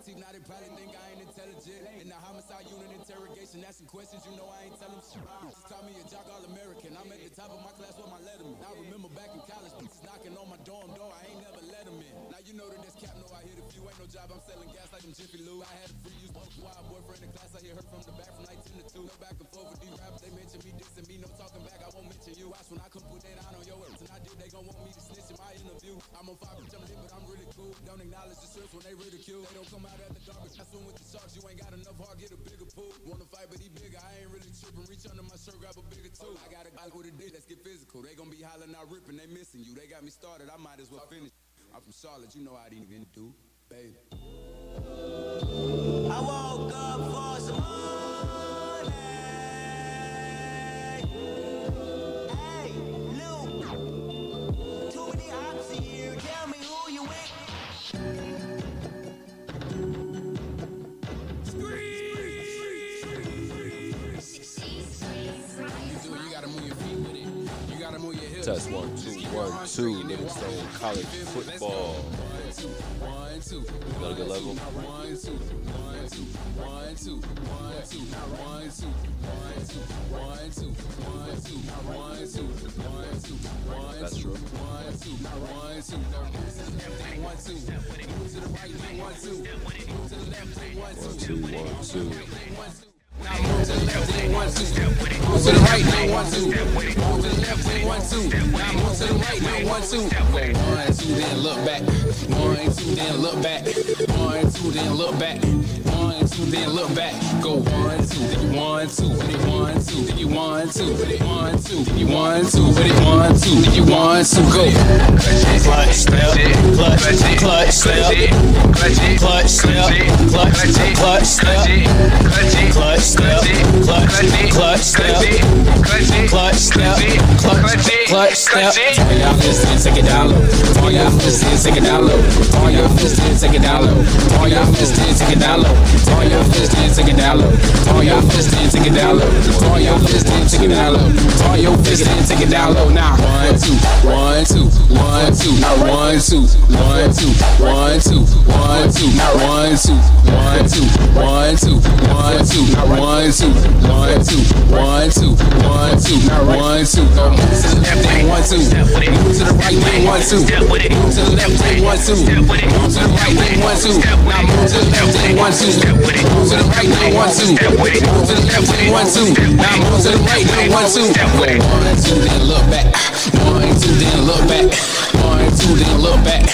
teeth, now they probably think I ain't intelligent. In the homicide unit interrogation, asking questions, you know I ain't telling shit. Just call me a jock all-American. I'm at the top of my class with my letterman. I remember back in college, bitches knocking on my dorm door. I ain't never let them in. Now you know that this cap know I hit a few. Ain't no job, I'm selling gas like them Jiffy Lube. I had a free use wild boyfriend in class. I hear her from the back from 19 to 2. No back and forth with these rappers. They mention me, dissing me. No talking back, I won't mention you. Watch when I come put that on your ass. And I did, they gon' want me to snitch in my interview. I'm on fire, bitch, I'm lit, but I'm really cool. Don't acknowledge the strips when they ridicule. They don't come out at the garbage. I swim with the sharks. You ain't got enough heart, get a bigger pool. Wanna fight, but he bigger. I ain't really tripping. Reach under my shirt, grab a bigger tool. I got a guy with a dick, let's get physical. They gon' be hollering out, ripping, they missing you. They got me started, I might as well finish. I'm from Charlotte, you know how they even do, baby. I woke up for some money. Hey, Luke. Too many ops here. Tell me who you with. You gotta move your feet with it. You gotta move your hips. Test 1, 2, 1, 2. Livingstone College football. Got a good level. That's true. 1, 2, 1, 2. Now move to the left, then 1, 2. Move to the right, then 1, 2. Move to the left, then 1, 2. Now move to the right, then 1, 2. Go 1, 2, then look back. 1, 2, then look back. 1, 2, then look back. 1, 2, then look back. Go 1, 2, then you 1, 2. Then you 1, 2. Then you 1, 2. Then you 1, 2. Then you 1, 2. Then you 1, 2. Then you 1, 2. Go. Clutch step, clutch step, clutch step, clutch step, clutch step, clutch step, clutch step, clutch step, clutch step. All y'all fists take it down low. All y'all fists take it down low. All y'all fists take it down low. All y'all fists take it down low. All y'all fists take it down low. All y'all fists take it down low. All y'all fists take it down low. All your fists take it down low. Now 1, 2, 1, 2, 1, 2. Now 1, 2, 1, 2, 1, 2, 1, 2. Now 1, 2, 1, 2, 1, 2, 1, 2. Now 1, 2, 1, 2, 1, 2, 1, 2. Now 1, 2. Go move to the left, then 1, 2. Move to the right, then 1, 2. Move to the left, then 1, 2. Move to the right, then 1, 2. Now move to the left, then 1, 2. Move to the right, then 1, 2. Move to the left, then 1, 2. Now move to the right, then 1, 2. Go 1, 2, then look back. 1, 2, then look back. 1, 2, then look back.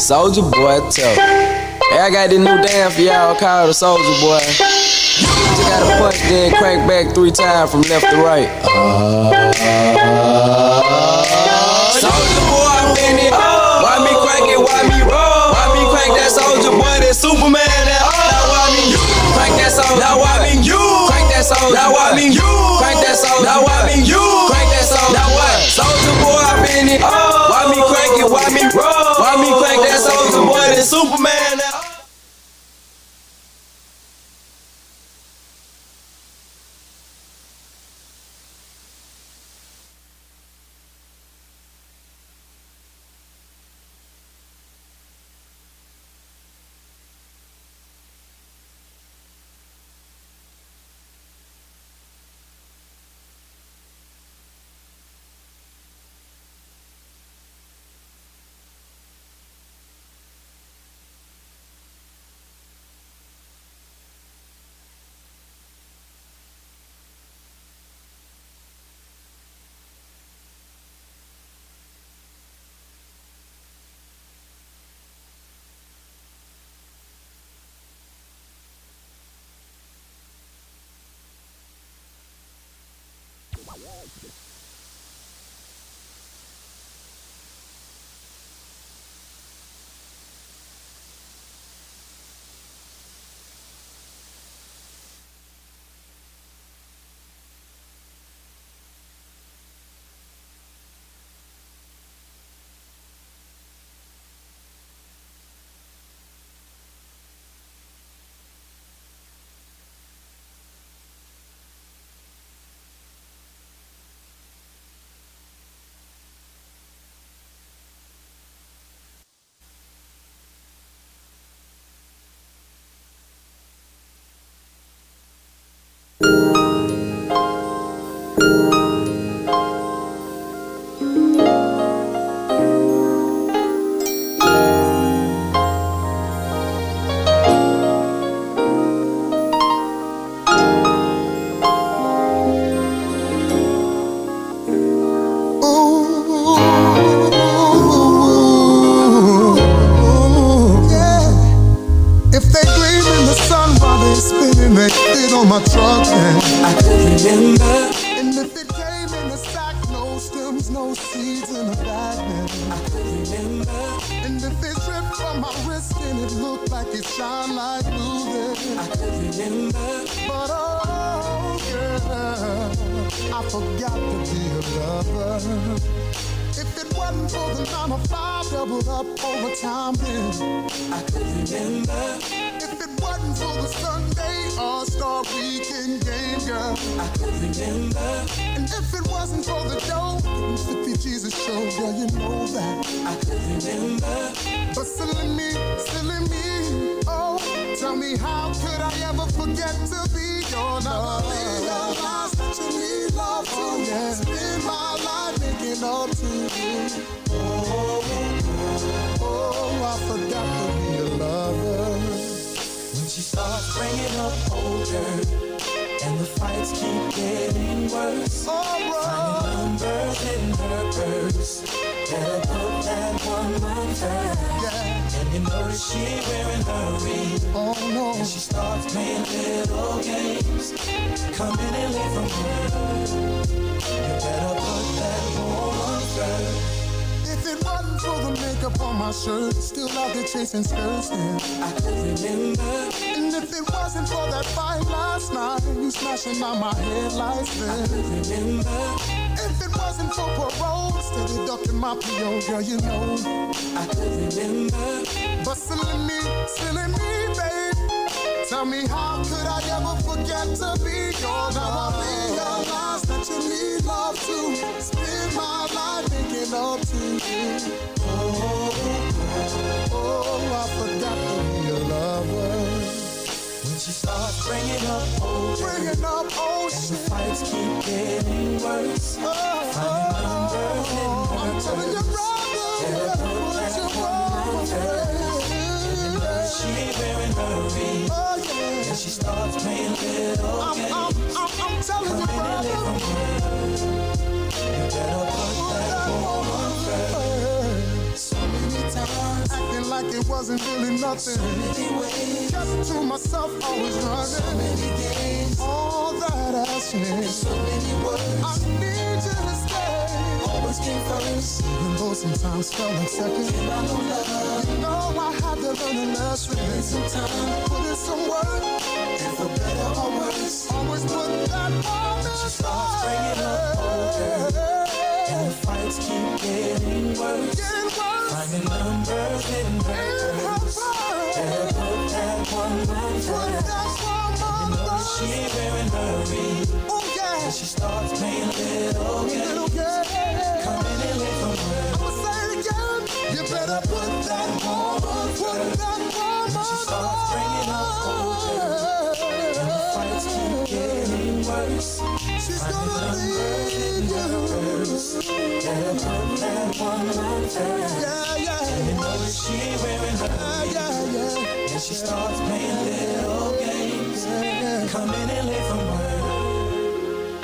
Soldier Boy, tell. Hey, I got this new dance for y'all called the Soldier Boy. Just gotta punch, then crank back 3 times from left to right. Soldier Boy, I'm in it. Why me crank it? Why me roll? Why me crank that Soldier Boy? That Superman? That now why me you crank that Soldier? Now why me you crank that Soldier? Now why me you crank that Soldier? Now why me you crank that Soldier? Now what? Soldier Boy, I'm in it. Why me crank it? Why me roll? Why me crank that Soldier Boy? That Superman? That truck then. I could remember. And if it came in a sack, no stems, no seeds in a bag then. I could remember. And if it dripped from my wrist and it looked like it shined like blue then. I could remember. But oh yeah, I forgot to be a lover. If it wasn't for the 9 to 5 doubled up overtime then. I could remember. If it wasn't for the Sunday All-Star Weekend game, girl, I could remember. and if it wasn't for the dough, the 50 Jesus show, girl, you know that. I could remember. But silly me, oh, tell me how could I ever forget to be your love? Realize that you need love too. Oh, yeah. Spend my life making up to you. Oh, I forgot to be a lover. When she starts bringing up older, and the fights keep getting worse. Finding numbers in her purse. Better put that woman first. Yeah. And you notice she wearing her ring. Oh no. And she starts playing little games. Coming in late from work. You better put that woman first. If it wasn't for the makeup on my shirt, still out there chasing skirts then. I could remember. And if it wasn't for that fight last night, you smashing out my headlights then. I could remember. If it wasn't for parole, steady ducking my PO, girl, you know. I could remember. But silly me, babe. Tell me how could I ever forget to be your love? I realize that you need love too. Spend my life making up to you. Oh, I forgot to be a lover. When she starts bringing up older, And the fights keep getting worse. Finding numbers in her I'm telling you, brother, better put that woman first. She wearing her ring, and she starts playing little games. I'm telling you, brother. You better put that woman first. So many times, Acting like it wasn't really nothing. so many ways, Kept to myself, always so running. many games, All that ass me. so many I words. need you to stay. Always came first. Even though sometimes felt like second. Give out no love. You know I had to learn a lesson. Spend some time, Put in some work. and for better or worse, Always put that on she starts bringing up older, and the fights keep getting worse. Finding numbers in her purse. Better put that woman first. You know she wearing her ring, and she starts playing little games. Coming in late from work. You better put that woman first. When she starts bringing up older, and the fights keep getting worse. She's Finding gonna numbers in leave her you. purse. Better put that woman first. You know that she wearing her ring, and she starts playing little games. Coming in late from work.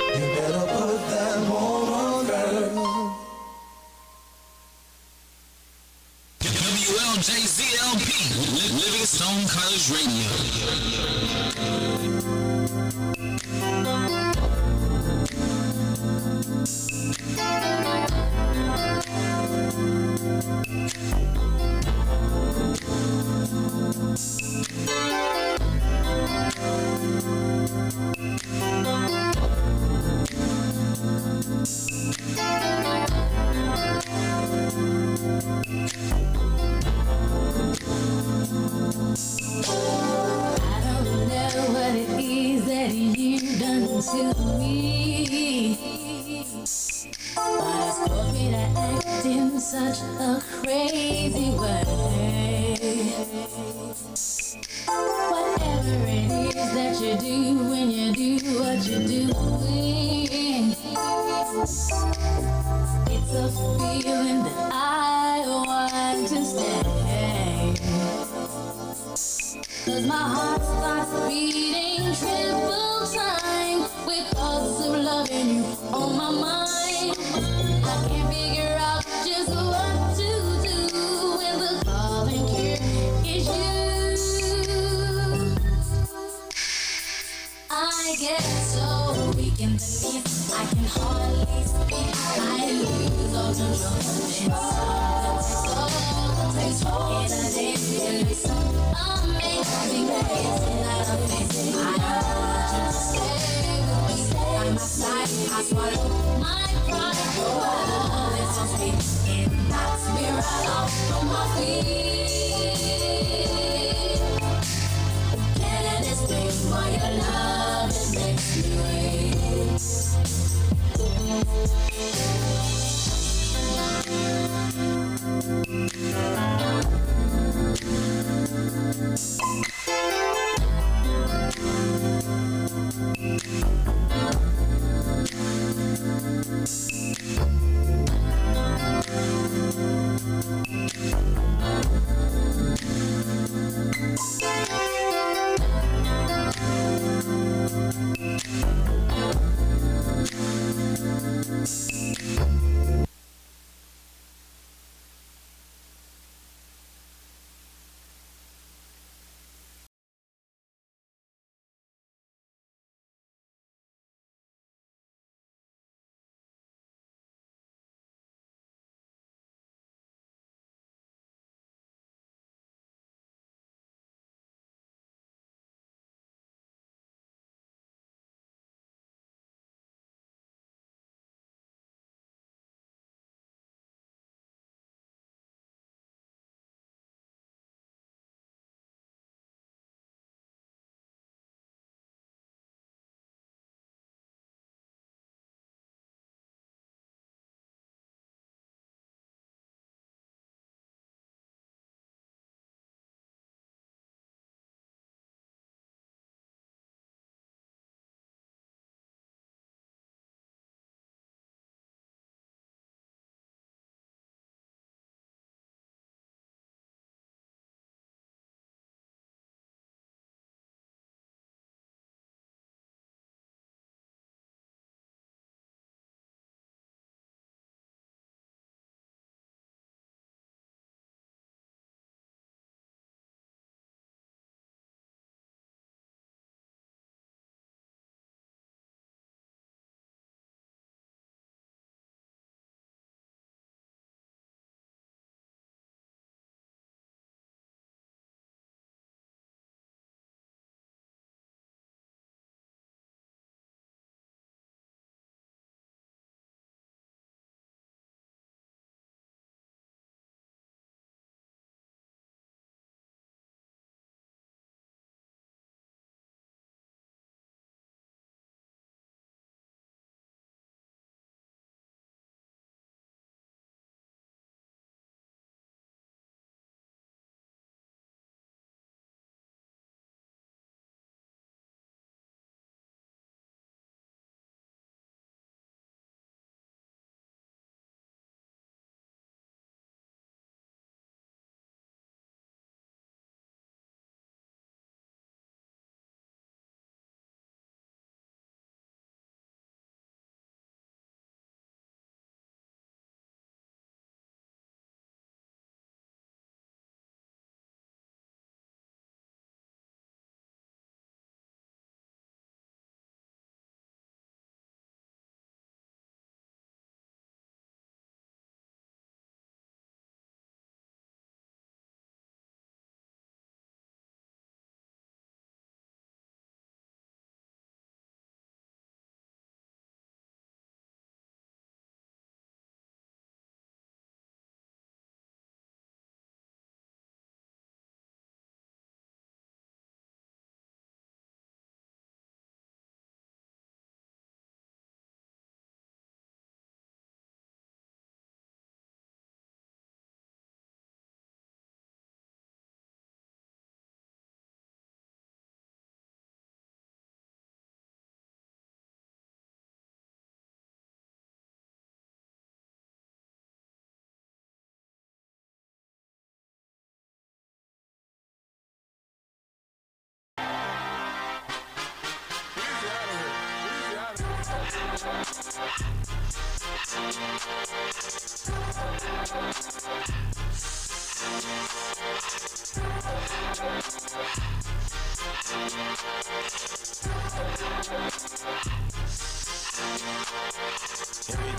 You better put that woman first. WLJZ LP, Livingstone College Radio. To me, but it's caused me to act in such a crazy way. Whatever it is that you do when you do what you're doing, it's a feeling that I want to stay. 'Cause my heart starts beating triple time because of loving you on my mind. I can't figure out just what to do when the calling cure is you. I get so weak in the knees, I can hardly speak. I lose all control. It's all in a day. It's so amazing grace that I'm facing. I want you to stay with me. By my side, I swallow my pride. Oh, it's so sweet. It knocks me right off of my feet. Can't explain why your love it makes me wait.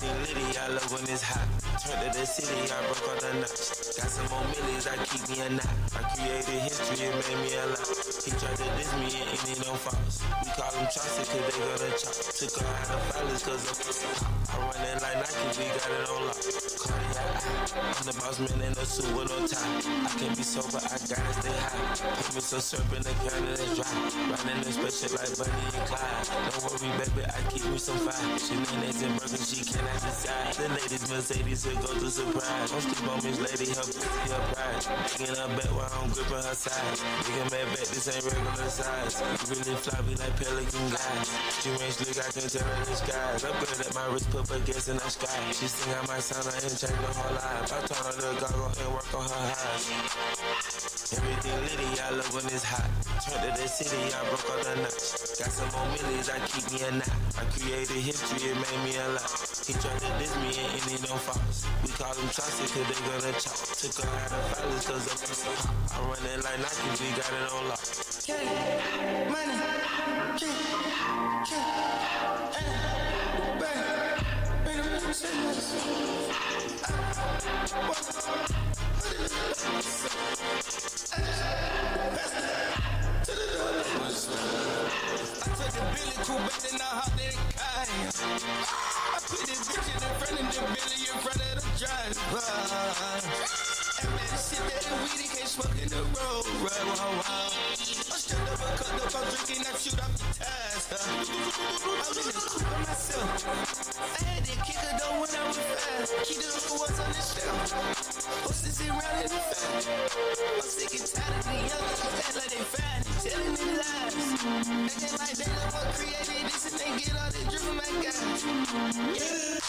Everything litty, I love when it's hot. Turned to the city, I broke all the notch. Got some more millions, I keep me a knot. I created history, it made me a lot. He tried to diss me and it don't false. We call them Chaucer cause they gonna chop. Took her out of violence cause I'm I run it like Nike, we got it on lock. Cardiac, I'm the boss man in a suit with no tie. I can't be sober, I gotta stay high. Put me some syrup in the counter that's dry. Riding in special like Bunny and Clyde. Don't worry, baby, I keep me some fire. Shenanigans and burgers, she cannot decide. The ladies Mercedes will go to surprise. Don't sleep on this lady, her pussy, her pride. Digging her back while I'm gripping her side. Nigga mad back, this ain't regular size. You really floppy like pelican guys. She ain't slick, I can tell her disguise. I'm good at my wrist, put her gas in the sky. She sing I might sound her and change her whole life. I told her to goggle and work on her eyes. Everything litty, I love when it's hot. Turned to the city, I broke all the notch. Got some more millions, I keep me a knot. I created history, it made me a lot. He tried to diss me and it don't false. We call them Chaucer cause they gonna chop. Took her out of violence cause I run it like Nike, we got it on lock. Money, I took the Billy Cool back in the holiday kind. I put this bitch in front of the Billy in front of the driver. And man, this shit that weed, he can't smoke in the road. I'm straight up a cut up, I'm drinking, I shoot up the tires. I'm in the coupe by myself. I had that kicker though when I was fast. Keep the little ones on the shelf. Horses around in the fast. I'm sick and tired of the young niggas act like they fine and telling them lies. Acting like they know what created this and they get all this drip from my guys. Yeah.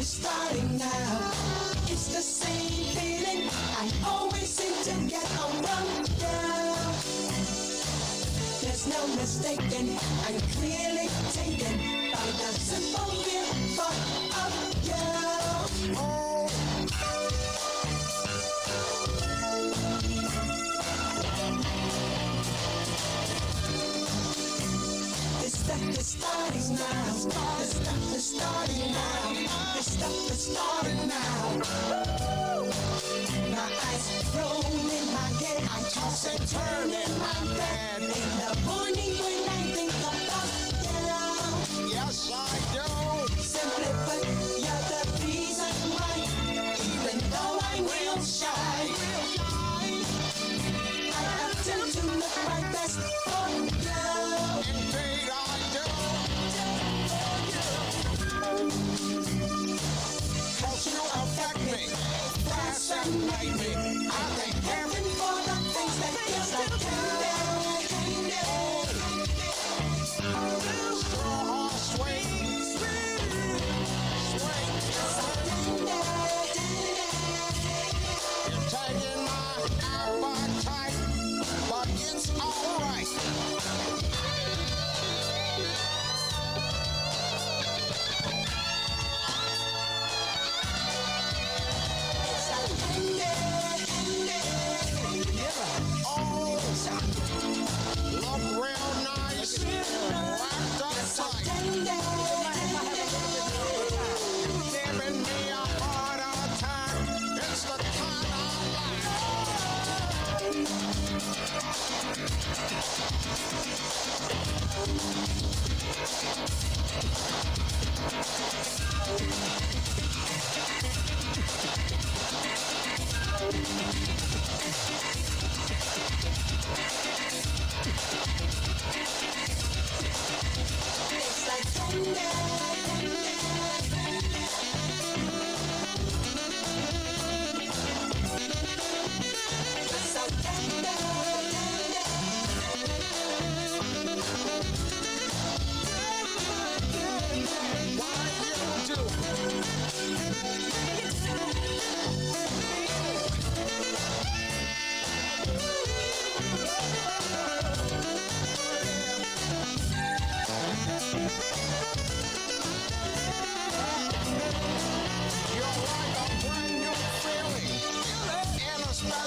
Starting now, it's the same feeling. I always seem to get around down. There's no mistaking, I'm clearly taken by the simple mere thought of you. Oh. This stuff is starting now. This stuff is starting now. This stuff is starting now. My eyes roll in my head. I toss and turn in my bed. In the morning when I think about you. Yes, I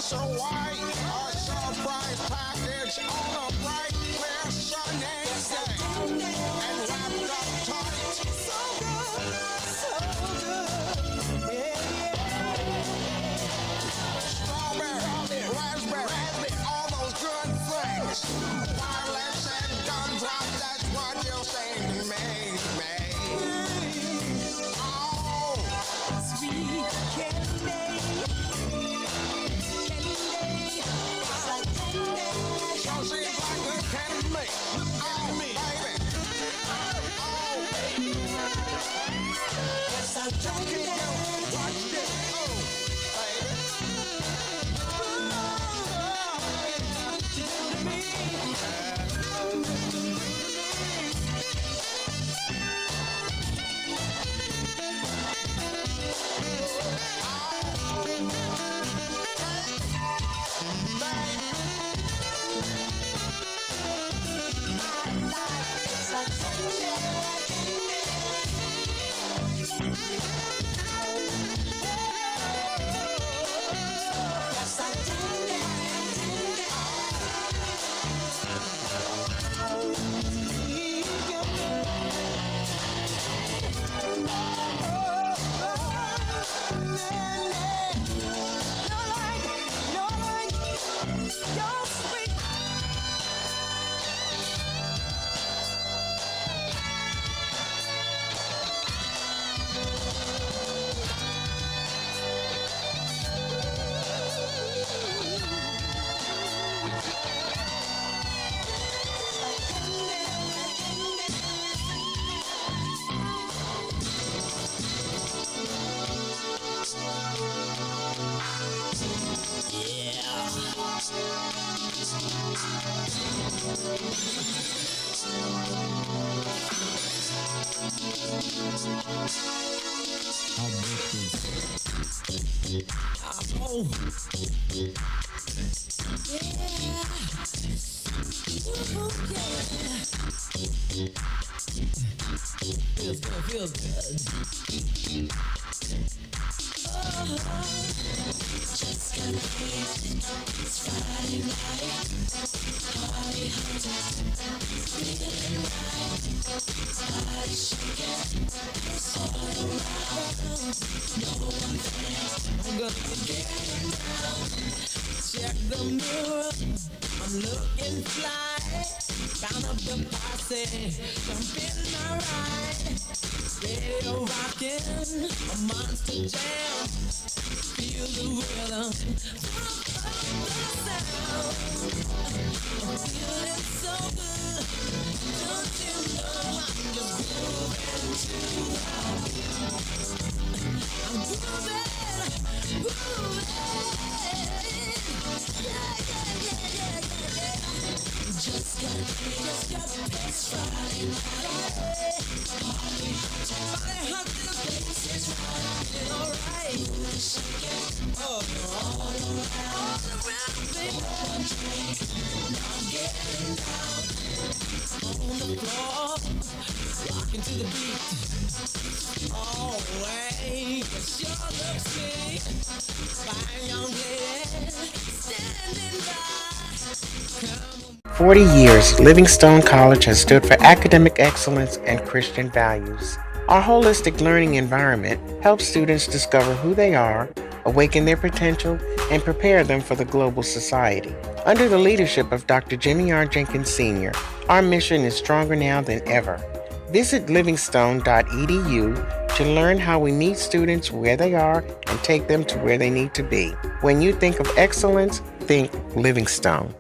so white, a surprise package on a bright, clear, sunny day, and wrapped up tight. So good, yeah, strawberry, raspberry, all those good things. Violets and gumdrops, that's what you say to me. Oh, sweet candy. Feels good. Just got paid. It's Friday night. Party hunter. Feeling right. Body shaking. It's all around. No one there. I'm gonna get down. Check the mirror. I'm looking fly. Round up the posse. Jumping my ride. Radio rockin', a monster jam. Feel the rhythm, the sound. I'm feeling so good. Don't you know I'm just grooving too loud. I'm grooving. Yeah. Just got this Friday night. Party hunter, the place is running alright. Shaking, all around, baby. One drink, now I'm getting down on the floor, rocking to the beat. Oh wait, it sure looks sweet. Fine young lady, standing by. 40 years, Livingstone College has stood for academic excellence and Christian values. Our holistic learning environment helps students discover who they are, awaken their potential, and prepare them for the global society. Under the leadership of Dr. Jimmy R. Jenkins Sr., our mission is stronger now than ever. Visit livingstone.edu to learn how we meet students where they are and take them to where they need to be. When you think of excellence, think Livingstone.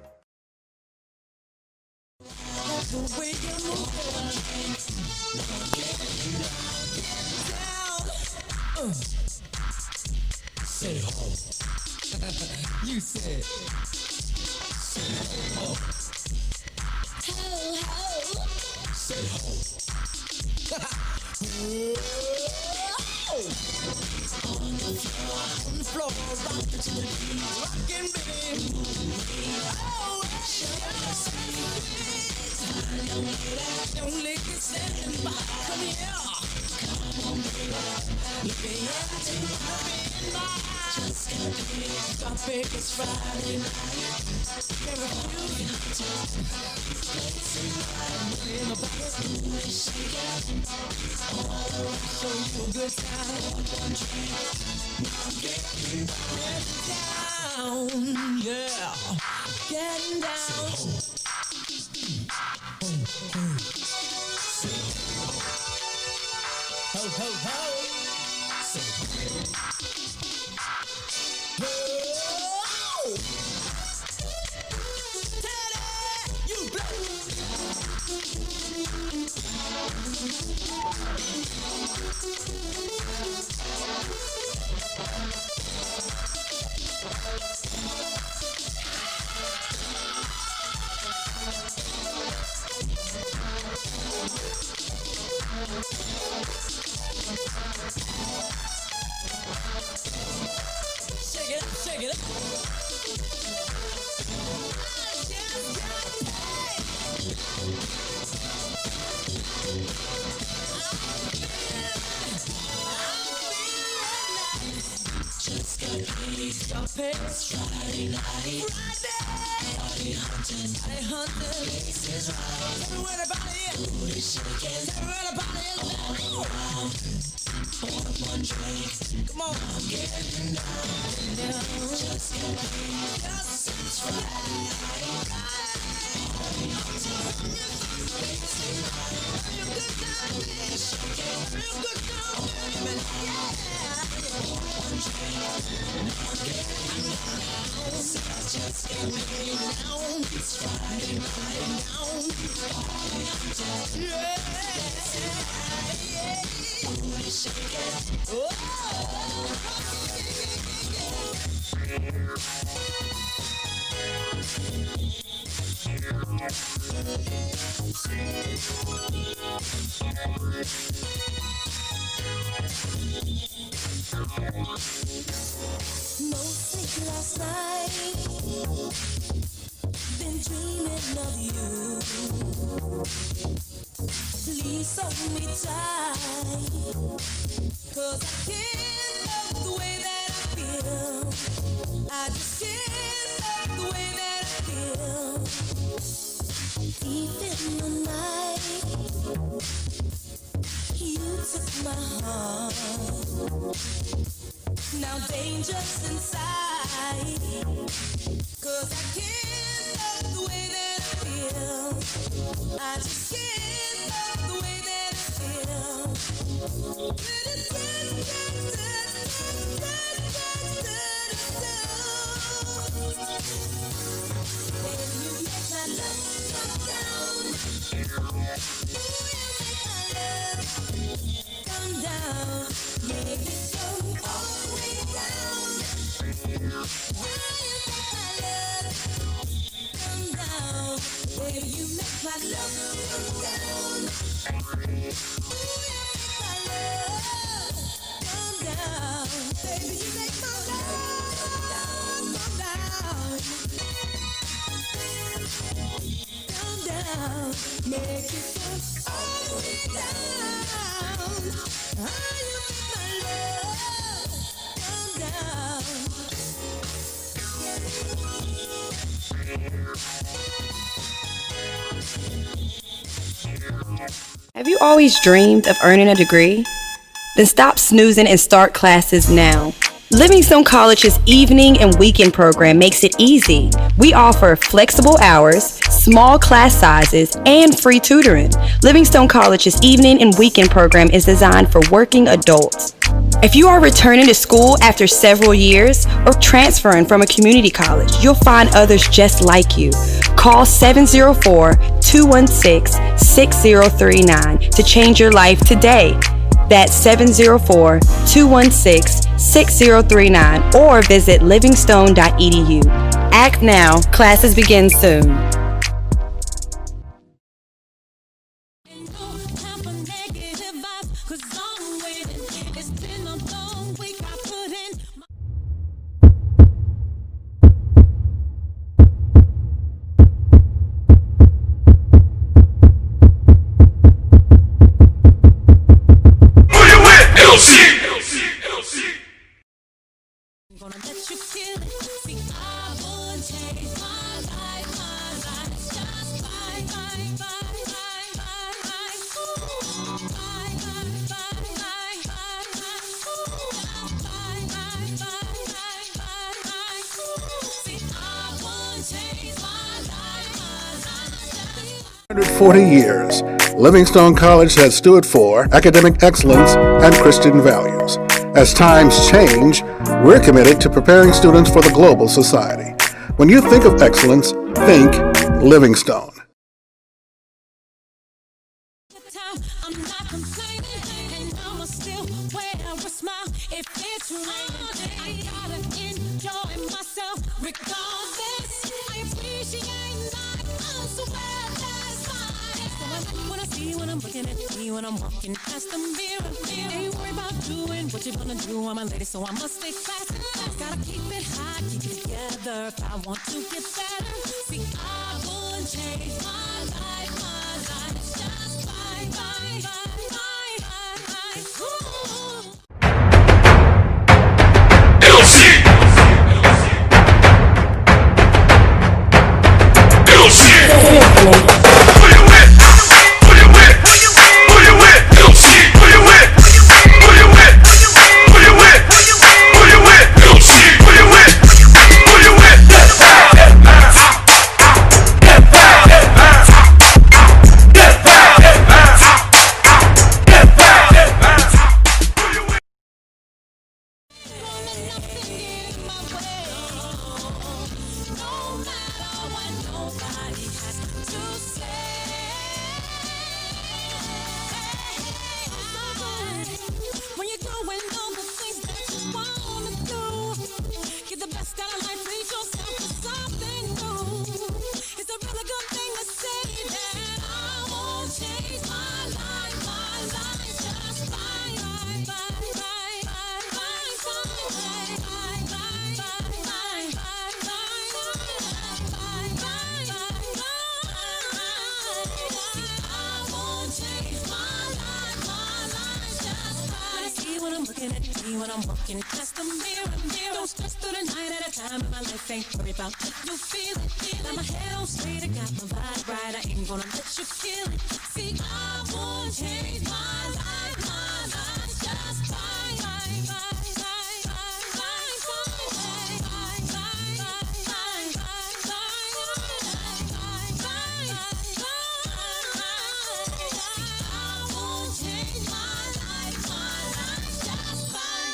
Say ho. You said. Say ho. Ho. Say ho. On the floor, rockin' to the beat, rockin' baby. Oh, don't let me standing by. Come here. It's Friday night. Show you a good time. Getting down, yeah. Getting down. Ho, ho, ho. Shake it up, shake it up. Just got paid. It's Friday night. Party hunting. Places right. Everywhere about it. Booty shaking. Everywhere about it. All around. Pour one drink. Come on. I'm getting down. Just got paid. It's Friday night. Party hunting. Places right. Real good time. Booty shaking. Real good time. Pour one drink. Just get me down. It's Friday night. Party hunting. Yeah. Booty shaking. No sleep last night. Been dreaming of you. Please hold me tight. 'Cause I can't love the way that I feel. I just can't love the way that I feel. Deep in the night, you took my heart. Now danger's inside. 'Cause I can't love the way that I feel. I just can't love the way that I feel. When you make my love come down. Ooh, you make my love come down. Make it go all the way down. Ooh, you make my love come down. Baby, you make my love come down. Ooh, you make my love come down. Baby, you make my love come down. Come down. Make it go all the way down. Oh, you make my love come down. Have you always dreamed of earning a degree? Then stop snoozing and start classes now. Livingstone College's evening and weekend program makes it easy. We offer flexible hours, small class sizes, and free tutoring. Livingstone College's evening and weekend program is designed for working adults. If you are returning to school after several years or transferring from a community college, you'll find others just like you. Call 704-216-6039 to change your life today. That's 704-216-6039 or visit livingstone.edu. Act now. Classes begin soon. LC 140 years, Livingstone College has stood for academic excellence and Christian values. As times change, we're committed to preparing students for the global society. When you think of excellence, think Livingstone. I'm not complaining, and I'ma still wear a smile if it's raining. I gotta enjoy myself regardless. I appreciate life, I'm so well satisfied. So I like what I see when I'm looking at me when I'm walking past the mirror. Ain't worried about doing what you're gonna do, I'm a lady, so I must stay classy. Gotta keep it high, keep it together if I want to get better. See, I wouldn't change my life just fine, fine, fine, fine, fine, fine. LC. LC. Who you with? Who you with? Who you with? LC. Who you with? Who you with? Who you with? Who you with? LC. Who you with? Who you with? When you're going over things that you wanna do, get the best out of life, treat yourself to something new. It's a really good thing to say that I won't change my life just fine, fine, fine, fine, fine, fine, fine, fine, fine, fine, I won't change my life just fine. See when I'm looking at me when I'm walking past the mirror. Don't stress through the night at a time in my life. Ain't worried about if you feel it. Got my head on straight, I got my vibe right. I ain't gonna let you kill it. See, I won't change my life just fine, fine, fine, fine, fine, fine, fine, fine, fine, fine, I won't change my life just fine.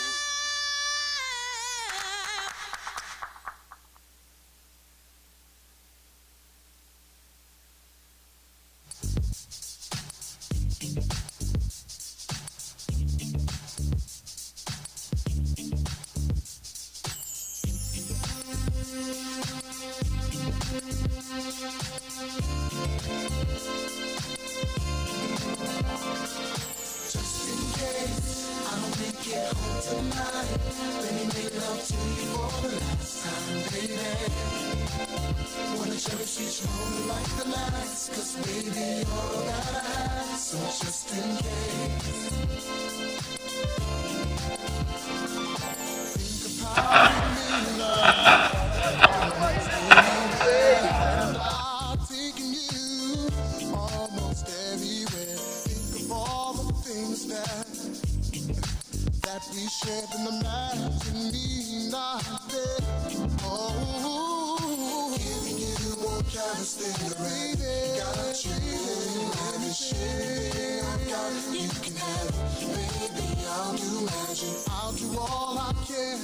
Just in case I don't make it home tonight, let me make love to you for the last time, baby. Wanna cherish each moment like the last, 'cause baby, you're all that I have. So just in case, think of how you mean love. I'm taking you almost everywhere. Think of all the things that we shared in the night and me not there. Oh, giving you more careless than the baby. Got you, let me share. I got you can have it. Baby, I'll do magic. I'll do all I can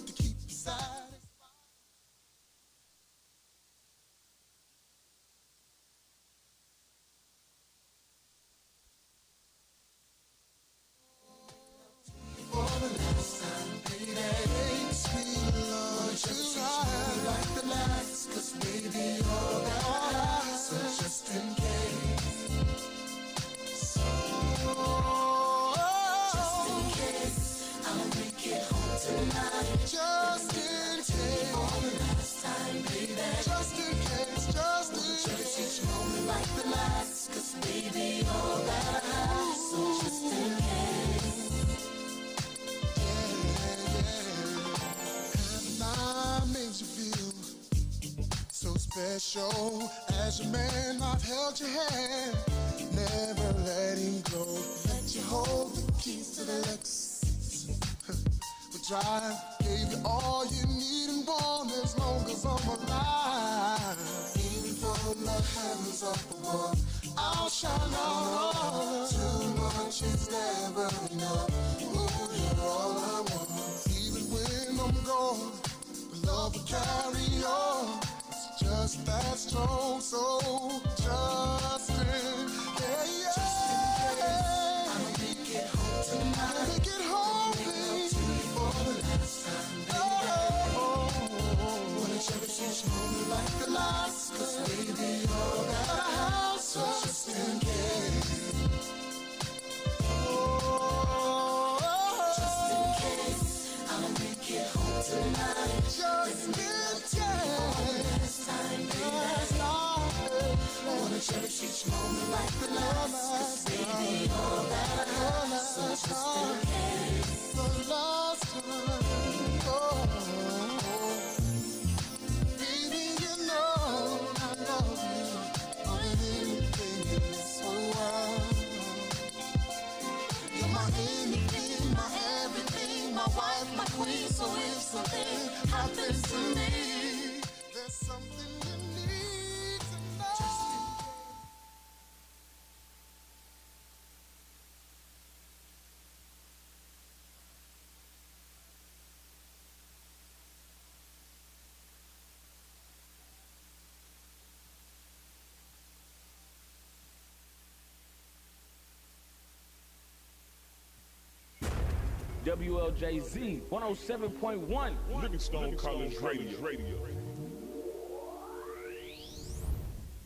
to keep you satisfied. For the last time, baby, sweet love, just like the last, 'cause baby, you're that high, so just in case, I'll make it home tonight, just in case, for the last time, baby, just in case, cherish each moment like the last, 'cause baby, you're that high, so just in case. Makes you feel so special. As your man, I've held your hand, never letting go. Let you hold the keys to the Lexus. We drive, gave you all you need and want as long as I'm alive. Even for from the heavens up above. I'll shine on. Too much is never enough. Ooh, you're all I want. Even when I'm gone, the love will carry on. It's just that strong, so Justin, yeah, yeah. Just in case I'll make it home tonight. Make it home, please. For the last time, wanna cherish each moment like the last. 'Cause baby, you're that I have, so just in case. Just in case I'll make it home tonight. Just in case. Last time, baby. Wanna cherish each moment like the last. 'Cause baby, you're that I have, so just in case. The last time, baby, you know I love you more than anything in this whole world. You're my anything, my everything, my wife, my queen. So if something happens to me, there's something you need to know. WLJZ 107.1 Livingstone College Radio.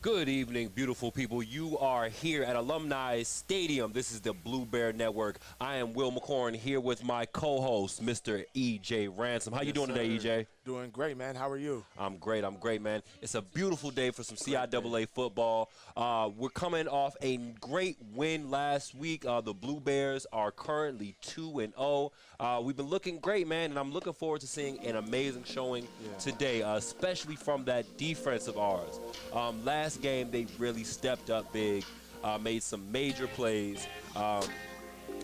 Good evening, beautiful people. You are here at Alumni Stadium. This is the Blue Bear Network. I am Will McCorn here with my co-host, Mr. E.J. Ransom. How you doing today, E.J.? Doing great, man. How are you? I'm great, man. It's a beautiful day for some CIAA football. We're coming off a great win last week. The Blue Bears are currently 2-0. We've been looking great, man, and I'm looking forward to seeing an amazing showing today, especially from that defense of ours. Last game, they really stepped up big, made some major plays.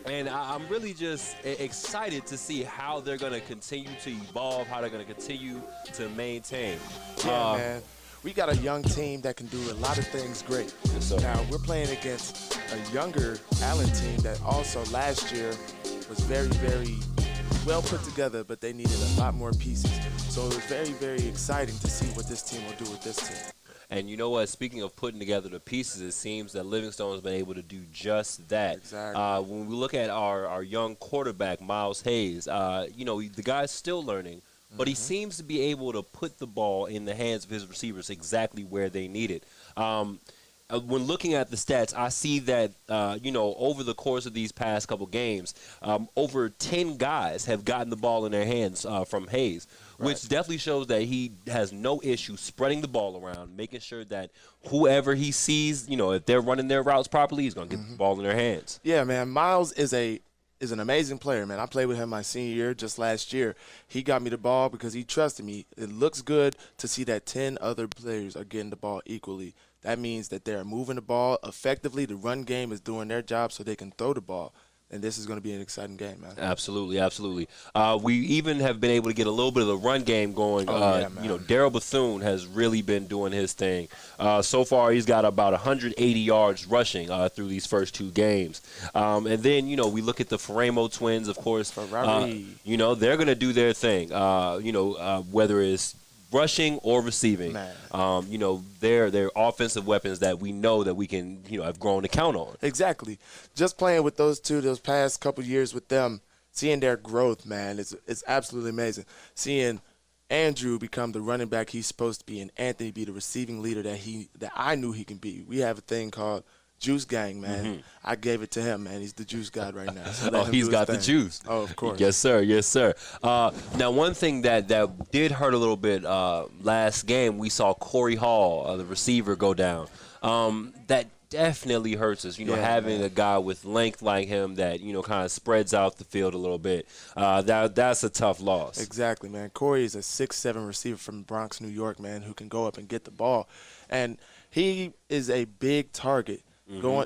And I'm really just excited to see how they're going to continue to evolve, how they're going to continue to maintain. Yeah, man. We got a young team that can do a lot of things great. Yes, now, we're playing against a younger Allen team that also last year was very, very well put together, but they needed a lot more pieces. So it was very, very exciting to see what this team will do with this team. And you know what? Speaking of putting together the pieces, it seems that Livingstone has been able to do just that. Exactly. When we look at our young quarterback, Miles Hayes, the guy's still learning, but he seems to be able to put the ball in the hands of his receivers exactly where they need it. When looking at the stats, I see that, over the course of these past couple games, over 10 guys have gotten the ball in their hands from Hayes, which definitely shows that he has no issue spreading the ball around, making sure that whoever he sees, if they're running their routes properly, he's going to get the ball in their hands. Yeah, man. Miles is an amazing player, man. I played with him my senior year just last year. He got me the ball because he trusted me. It looks good to see that 10 other players are getting the ball equally. That means that they're moving the ball effectively. The run game is doing their job so they can throw the ball. And this is going to be an exciting game, man. Absolutely, absolutely. We even have been able to get a little bit of the run game going. Darrell Bethune has really been doing his thing. So far, he's got about 180 yards rushing through these first two games. And then, we look at the Ferramo twins, of course. Ferrari. They're going to do their thing, whether it's rushing or receiving. They're offensive weapons that we know that we can, have grown to count on. Exactly. Just playing with those past couple years with them, seeing their growth, man, it's absolutely amazing. Seeing Andrew become the running back he's supposed to be and Anthony be the receiving leader that I knew he can be. We have a thing called Juice Gang, man. I gave it to him, man. He's the juice god right now. So he's got the juice. Oh, of course. Yes, sir. Yes, sir. Now, one thing that did hurt a little bit last game, we saw Corey Hall, the receiver, go down. That definitely hurts us, having a guy with length like him that, kind of spreads out the field a little bit. That's a tough loss. Exactly, man. Corey is a 6'7" receiver from Bronx, New York, man, who can go up and get the ball. And he is a big target.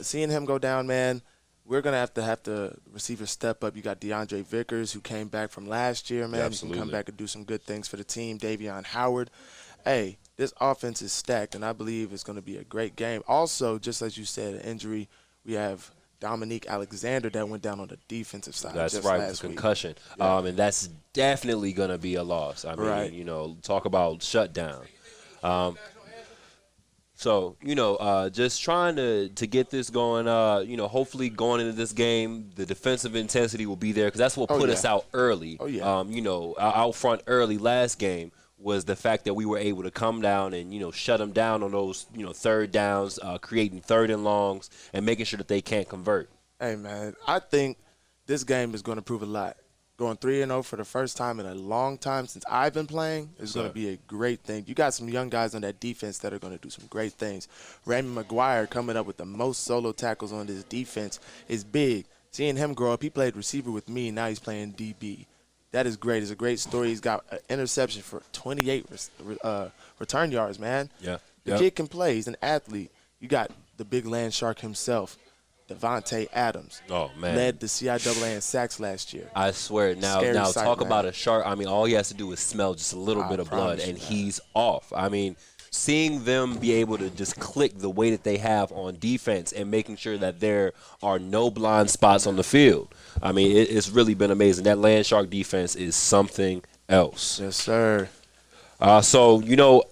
Seeing him go down, man, we're going to have the receivers step up. You got DeAndre Vickers, who came back from last year, man. He can come back and do some good things for the team. Davion Howard. hey, this offense is stacked, and I believe it's going to be a great game. Also, just as you said, an injury, we have Dominique Alexander that went down on the defensive side. That's just right, last with a week. concussion. Yeah. And that's definitely going to be a loss. I mean, Right. you know, talk about shutdown. So, you know, just trying to get this going, you know, hopefully going into this game, the defensive intensity will be there because that's what put us out early. Oh, yeah. You know, out front early last game was the fact that we were able to come down and, you know, shut them down on those, you know, third downs, creating third and longs and making sure that they can't convert. Hey, man, I think this game is going to prove a lot. Going 3-0 for the first time in a long time since I've been playing is going to be a great thing. You got some young guys on that defense that are going to do some great things. Raymond McGuire coming up with the most solo tackles on this defense is big. Seeing him grow up, he played receiver with me, and now he's playing DB. That is great. It's a great story. He's got an interception for 28 return yards, man. Yeah. The kid can play. He's an athlete. You got the big land shark himself, Devontae Adams. Oh, man. Led the CIAA in sacks last year. I swear. Now sight, talk man. about a shark. I mean, all he has to do is smell just a little bit of blood, promise you, and man. he's off. I mean, seeing them be able to just click the way that they have on defense and making sure that there are no blind spots on the field. I mean, it's really been amazing. That land shark defense is something else. Yes, sir. So, you know,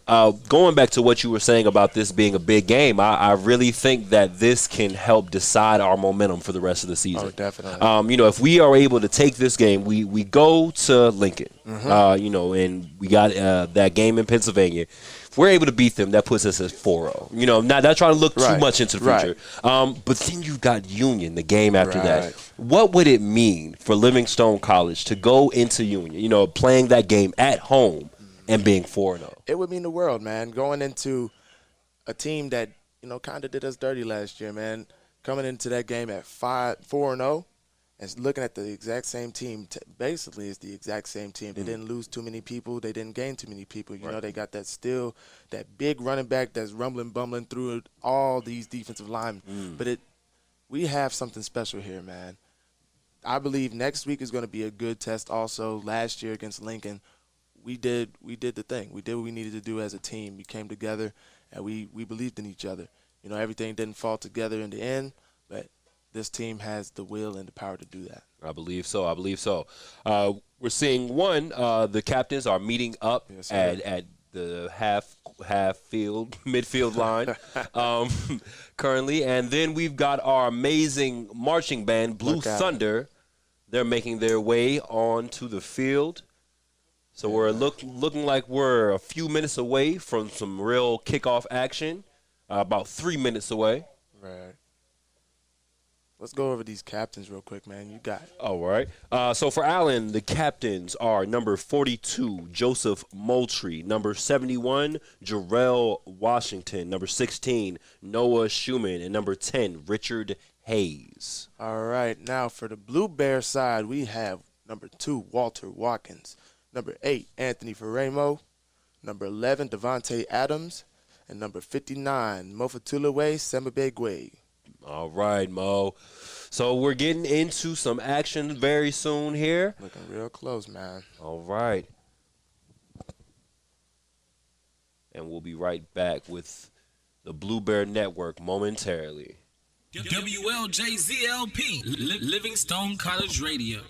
going back to what you were saying about this being a big game, I really think that this can help decide our momentum for the rest of the season. Oh, definitely. You know, if we are able to take this game, we go to Lincoln, you know, and we got that game in Pennsylvania. If we're able to beat them, that puts us at 4-0. You know, not trying to look too much into the future. But then you got Union, the game after that. What would it mean for Livingstone College to go into Union, you know, playing that game at home and being 4-0? It would mean the world, man. Going into a team that, you know, kind of did us dirty last year, man. Coming into that game at 4-0 and looking at the exact same team, basically it's the exact same team. They didn't lose too many people. They didn't gain too many people. You know, they got that big running back that's bumbling through all these defensive linemen. But we have something special here, man. I believe next week is going to be a good test also. Last year against Lincoln, we did the thing. We did what we needed to do as a team. We came together, and we believed in each other. You know, everything didn't fall together in the end, but this team has the will and the power to do that. I believe so. We're seeing the captains are meeting up at the midfield line currently, and then we've got our amazing marching band, Blue Thunder. They're making their way onto the field. So we're looking like we're a few minutes away from some real kickoff action, about 3 minutes away. Right. Let's go over these captains real quick, man. You got it. All right. So for Allen, the captains are number 42, Joseph Moultrie, number 71, Jarrell Washington, number 16, Noah Schumann, and number 10, Richard Hayes. All right. Now for the Blue Bear side, we have number 2, Walter Watkins, number 8, Anthony Ferramo, number 11, Devontae Adams, and number 59, Mofatulawe Sembabegwe. All right, Mo. So we're getting into some action very soon here. Looking real close, man. All right. And we'll be right back with the Blue Bear Network momentarily. WLJZLP, Livingstone College Radio.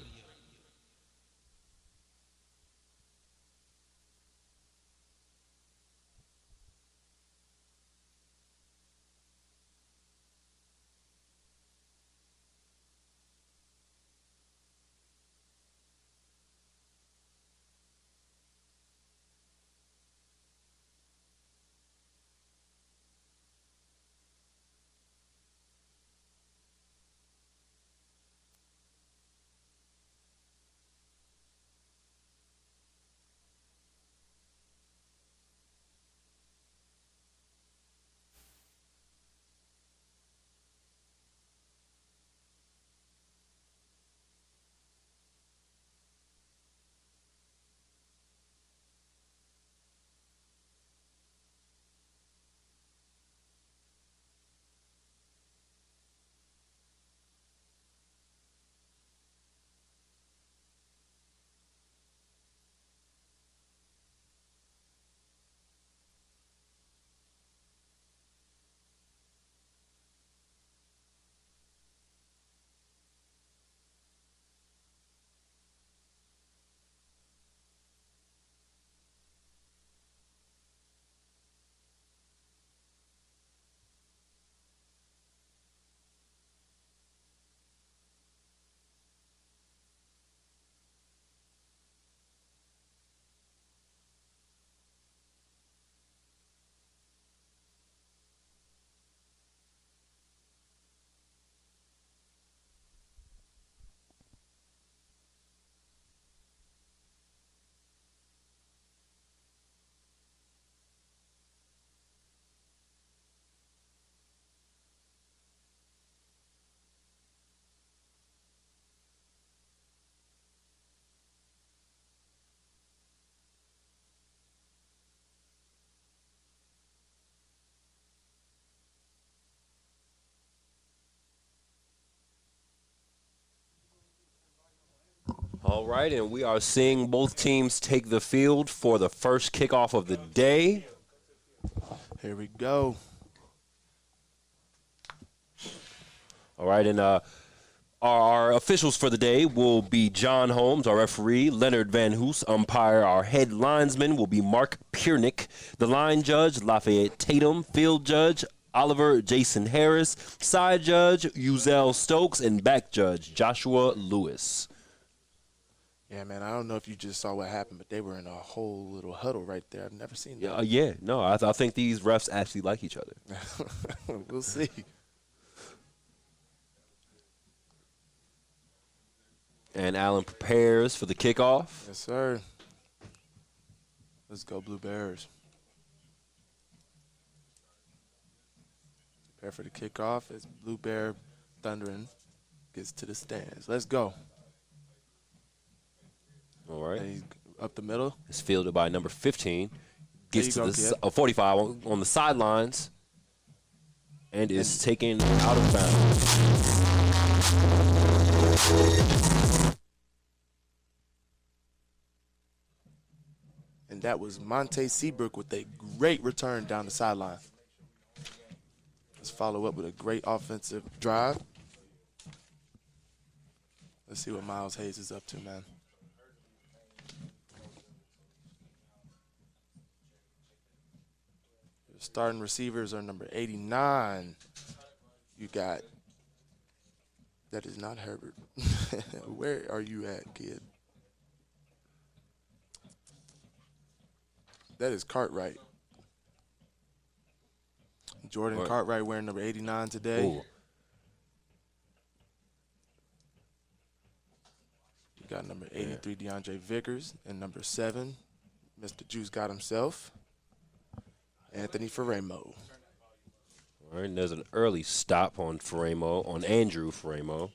All right, and we are seeing both teams take the field for the first kickoff of the day. Here we go. All right, and our officials for the day will be John Holmes, our referee, Leonard Van Hoos, umpire. Our head linesman will be Mark Piernick. The line judge, Lafayette Tatum. Field judge, Oliver Jason Harris. Side judge, Uzel Stokes. And back judge, Joshua Lewis. Yeah, man, I don't know if you just saw what happened, but they were in a whole little huddle right there. I've never seen that. I think these refs actually like each other. We'll see. And Allen prepares for the kickoff. Yes, sir. Let's go, Blue Bears. Prepare for the kickoff as Blue Bear thundering gets to the stands. Let's go. All right. And he's up the middle. It's fielded by number 15. Gets There to you the go, 45 on the sidelines and is taken out of bounds. And that was Monte Seabrook with a great return down the sideline. Let's follow up with a great offensive drive. Let's see what Miles Hayes is up to, man. Your starting receivers are number 89. You got, that is not Herbert. Where are you at, kid? That is Cartwright. Jordan Cartwright wearing number 89 today. Ooh. You got number 83, DeAndre Vickers, and number 7, Mr. Juice got himself, Anthony Ferramo. All right, and there's an early stop on Andrew Ferramo.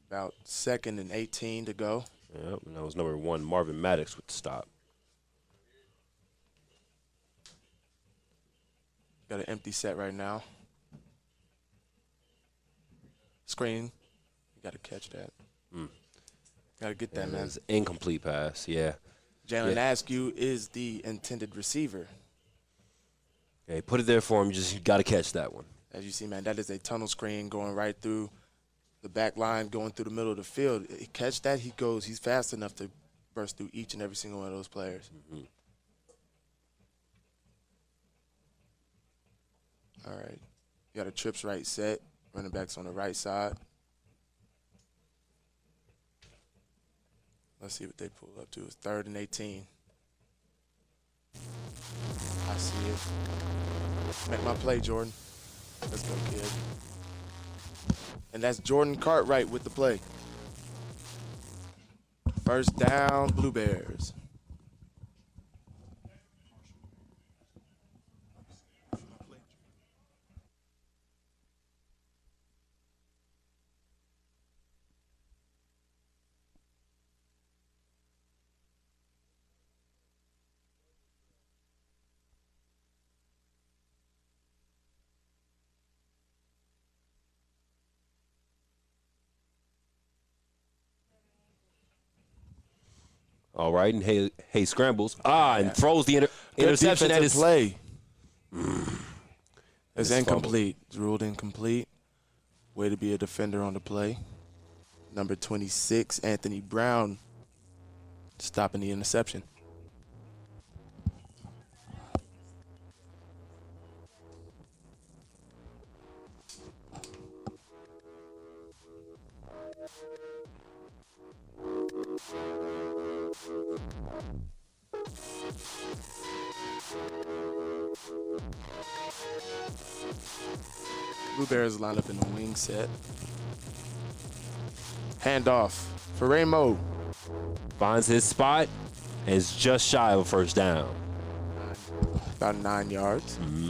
About 2nd and 18 to go. Yep, and that was number 1, Marvin Maddox with the stop. Got an empty set right now. Screen. You got to catch that. Got to get that, man. It's incomplete pass, yeah. Jalen Askew is the intended receiver. Okay, put it there for him. You got to catch that one. As you see, man, that is a tunnel screen going right through the back line, going through the middle of the field. Catch that, he's fast enough to burst through each and every single one of those players. Mm-hmm. All right. You got a trips right set. Running backs on the right side. Let's see what they pull up to. It's 3rd and 18. I see it. Make my play, Jordan. Let's go, kid. And that's Jordan Cartwright with the play. First down, Blue Bears. All right, and Hay scrambles. And throws the interception at his play. It's It's incomplete. It's ruled incomplete. Way to be a defender on the play. Number 26, Anthony Brown, stopping the interception. Blue Bears line up in the wing set. Handoff. Ferramo finds his spot and is just shy of a first down. About 9 yards. Mm-hmm.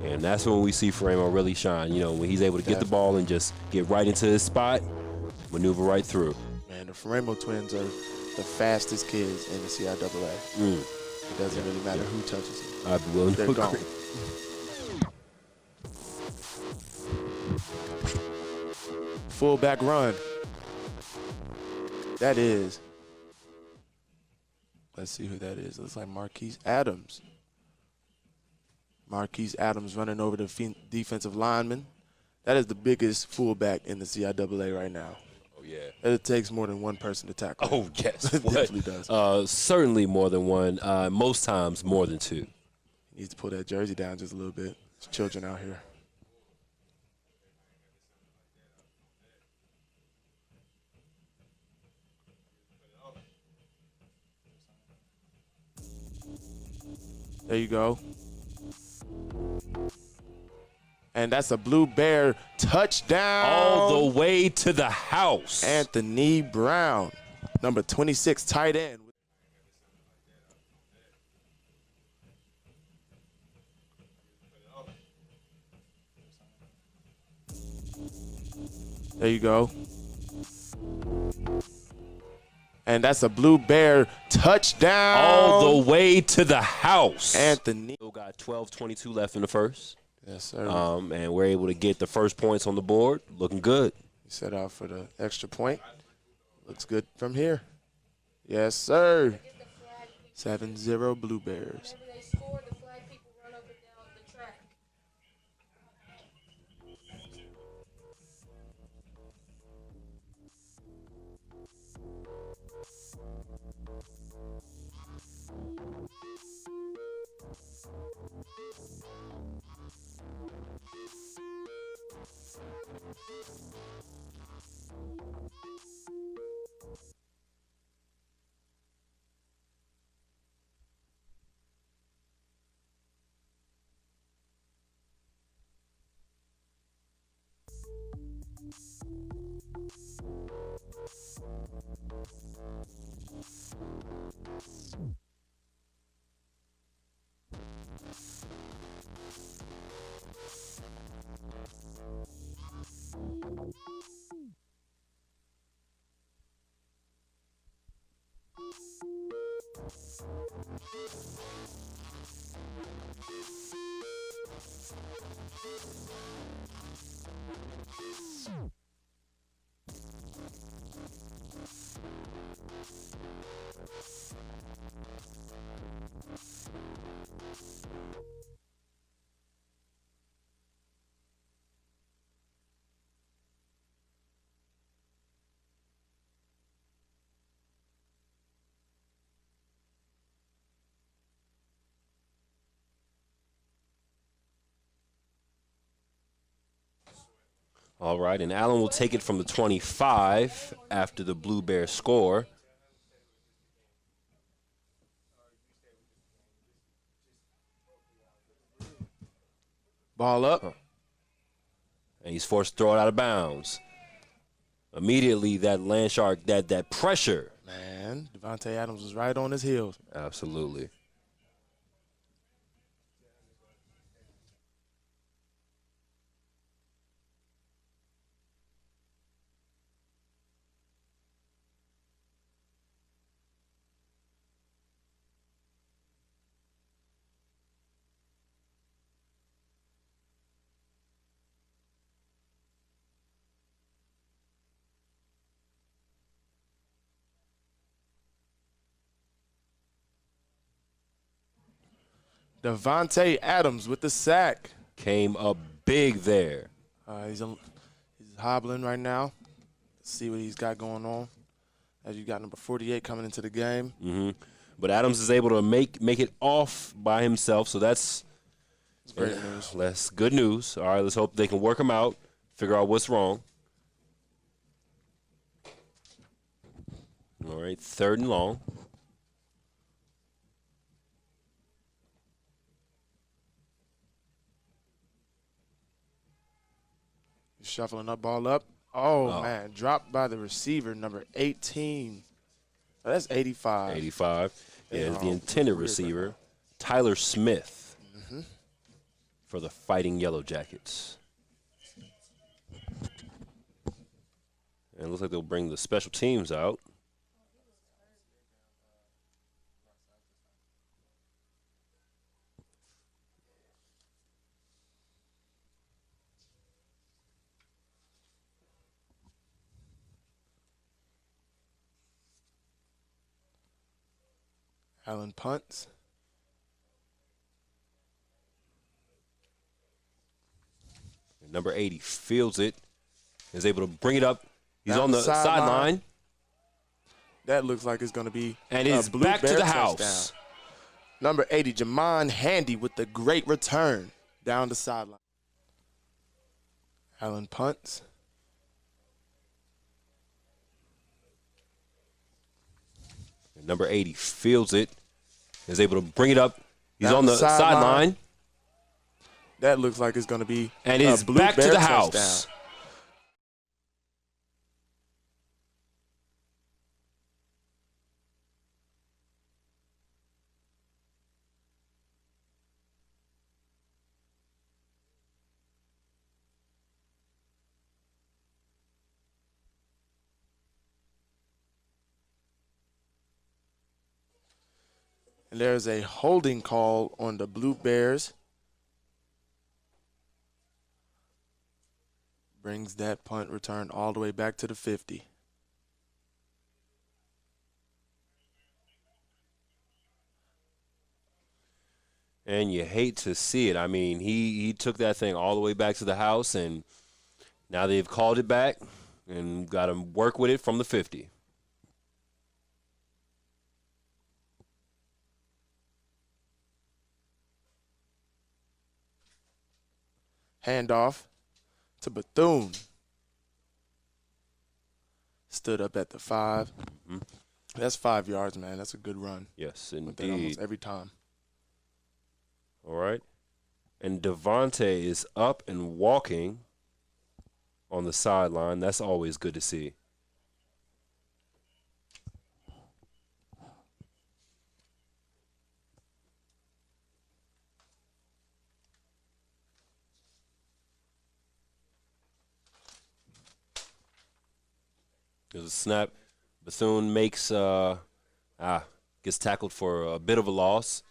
And that's when we see Ferramo really shine. You know, when he's able to get the ball and just get right into his spot, maneuver right through. Man, the Ferramo twins are the fastest kids in the CIAA. It doesn't really matter who touches it. I'd be willing to They're gone. agree. fullback run. That is. Let's see who that is. Looks like Marquise Adams. Marquise Adams running over the defensive lineman. That is the biggest fullback in the CIAA right now. Oh, yeah. It takes more than one person to tackle. Oh, yes. It definitely does. Certainly more than one. Most times more than two. He needs to pull that jersey down just a little bit. There's children out here. There you go. And that's a Blue Bear touchdown. All the way to the house. Anthony Brown, number 26, tight end. There you go. And that's a Blue Bear touchdown. All the way to the house. Anthony. Still got 12:22 left in the first. Yes, sir. And we're able to get the first points on the board. Looking good. Set out for the extra point. Looks good from here. Yes, sir. 7-0 Blue Bears. All right, and Allen will take it from the 25 after the Blue Bears score. Ball up. And he's forced to throw it out of bounds. Immediately, that land shark, that pressure. Man, Devontae Adams was right on his heels. Absolutely. Devontae Adams with the sack. Came up big there. He's hobbling right now. Let's see what he's got going on. As you got number 48 coming into the game. Mm-hmm. But Adams is able to make it off by himself, so that's great news. That's good news. All right, let's hope they can work him out, figure out what's wrong. All right, 3rd and long. Shuffling up, ball up. Oh, man, dropped by the receiver, number 18. Oh, that's 85. 85. Yeah, the intended receiver, Tyler Smith, for the Fighting Yellow Jackets. And it looks like they'll bring the special teams out. Allen punts. Number 80 fields it. Is able to bring it up. He's Down on the sideline. That looks like it's going to be And a it's Blue back to Bear the touchdown. house. Number 80, Jamon Handy with the great return down the sideline. Allen punts. Number 80 fields it. Is able to bring it up. He's Down on the sideline. That looks like it's going to be And a it's Blue back to Bear the touchdown. house. And there's a holding call on the Blue Bears. Brings that punt return all the way back to the 50. And you hate to see it. I mean, he took that thing all the way back to the house, and now they've called it back and got to work with it from the 50. Handoff to Bethune. Stood up at the 5. Mm-hmm. That's 5 yards, man. That's a good run. Yes, Went there almost indeed. every time. All right. And Devontae is up and walking on the sideline. That's always good to see. There's a snap. Bethune makes gets tackled for a bit of a loss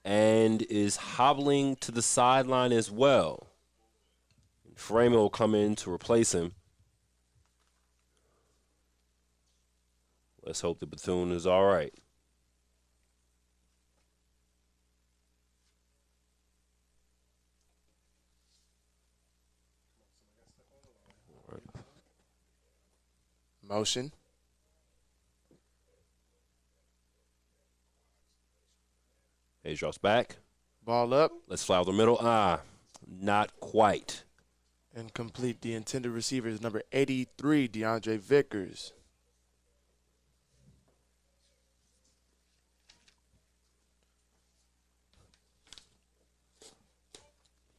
and is hobbling to the sideline as well. Freeman will come in to replace him. Let's hope that Bethune is all right. Motion. Hayes drops back. Ball up. Let's fly over the middle. Not quite. And complete. The intended receiver is number 83, DeAndre Vickers.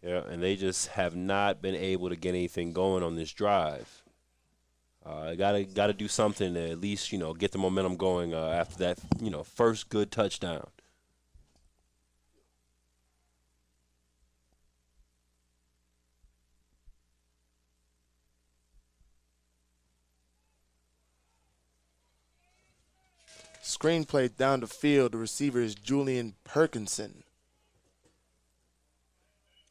Yeah, and they just have not been able to get anything going on this drive. Gotta do something to at least, get the momentum going after that, first good touchdown. Screenplay down the field. The receiver is Julian Perkinson.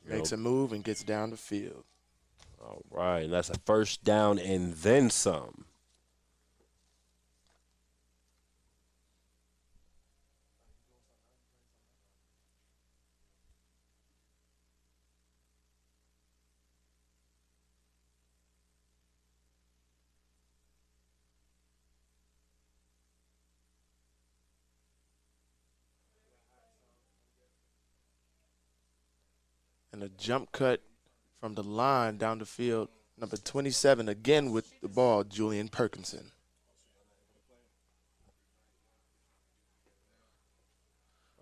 Makes a move and gets down the field. All right, and that's a first down and then some. And a jump cut from the line down the field. Number 27 again with the ball, Julian Perkinson.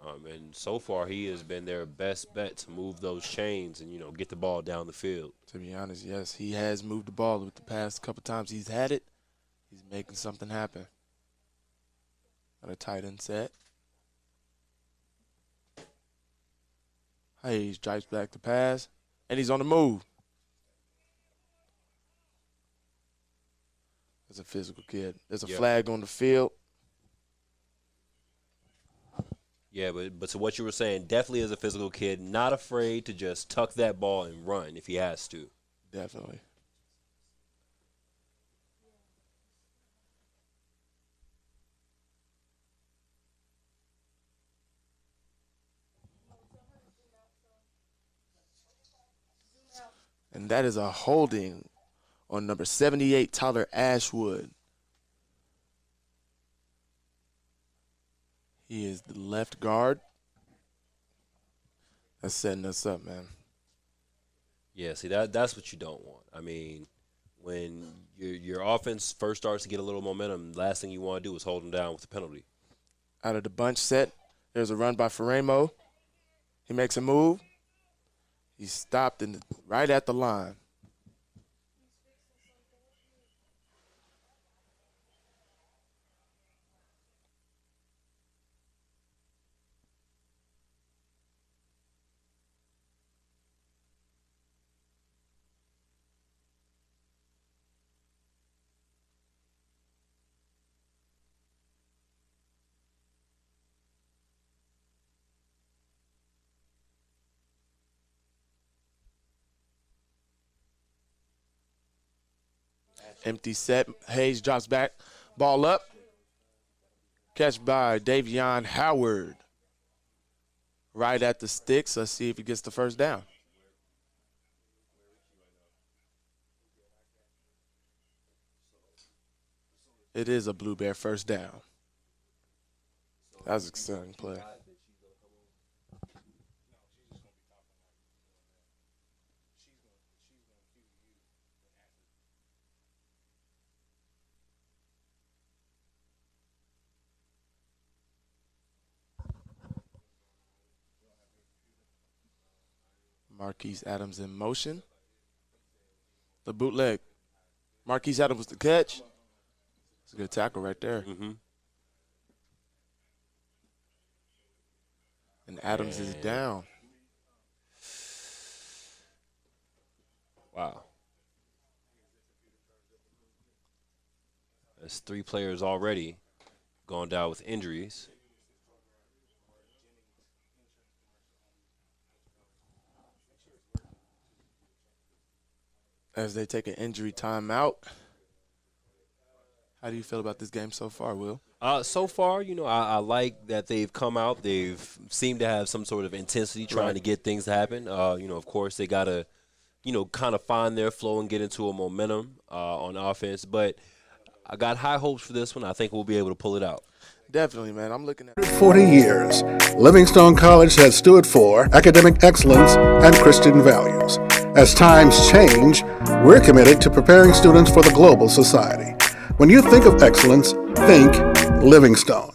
And so far, he has been their best bet to move those chains and, get the ball down the field. To be honest, yes, he has moved the ball with the past couple times he's had it. He's making something happen. Got a tight end set. Hayes drives back to pass, and he's on the move. There's a physical kid. There's a flag on the field. Yeah, but to what you were saying, definitely as a physical kid, not afraid to just tuck that ball and run if he has to. Definitely. And that is a holding on number 78, Tyler Ashwood. He is the left guard. That's setting us up, man. Yeah, see, that's what you don't want. I mean, when your offense first starts to get a little momentum, last thing you want to do is hold them down with a penalty. Out of the bunch set, there's a run by Faremo. He makes a move. He's stopped right at the line. Empty set. Hayes drops back. Ball up. Catch by Davion Howard. Right at the sticks. Let's see if he gets the first down. It is a Blue Bear first down. That was an exciting play. Marquise Adams in motion. The bootleg. Marquise Adams with the catch. It's a good tackle right there. Mm-hmm. And Adams is down. Wow. There's 3 players already gone down with injuries. As they take an injury timeout. How do you feel about this game so far, Will? So far, I like that they've come out. They've seemed to have some sort of intensity trying to get things to happen. Of course, they got to, kind of find their flow and get into a momentum on offense. But I got high hopes for this one. I think we'll be able to pull it out. Definitely, man. I'm looking at 40 years, Livingstone College has stood for academic excellence and Christian values. As times change, we're committed to preparing students for the global society. When you think of excellence, think Livingstone.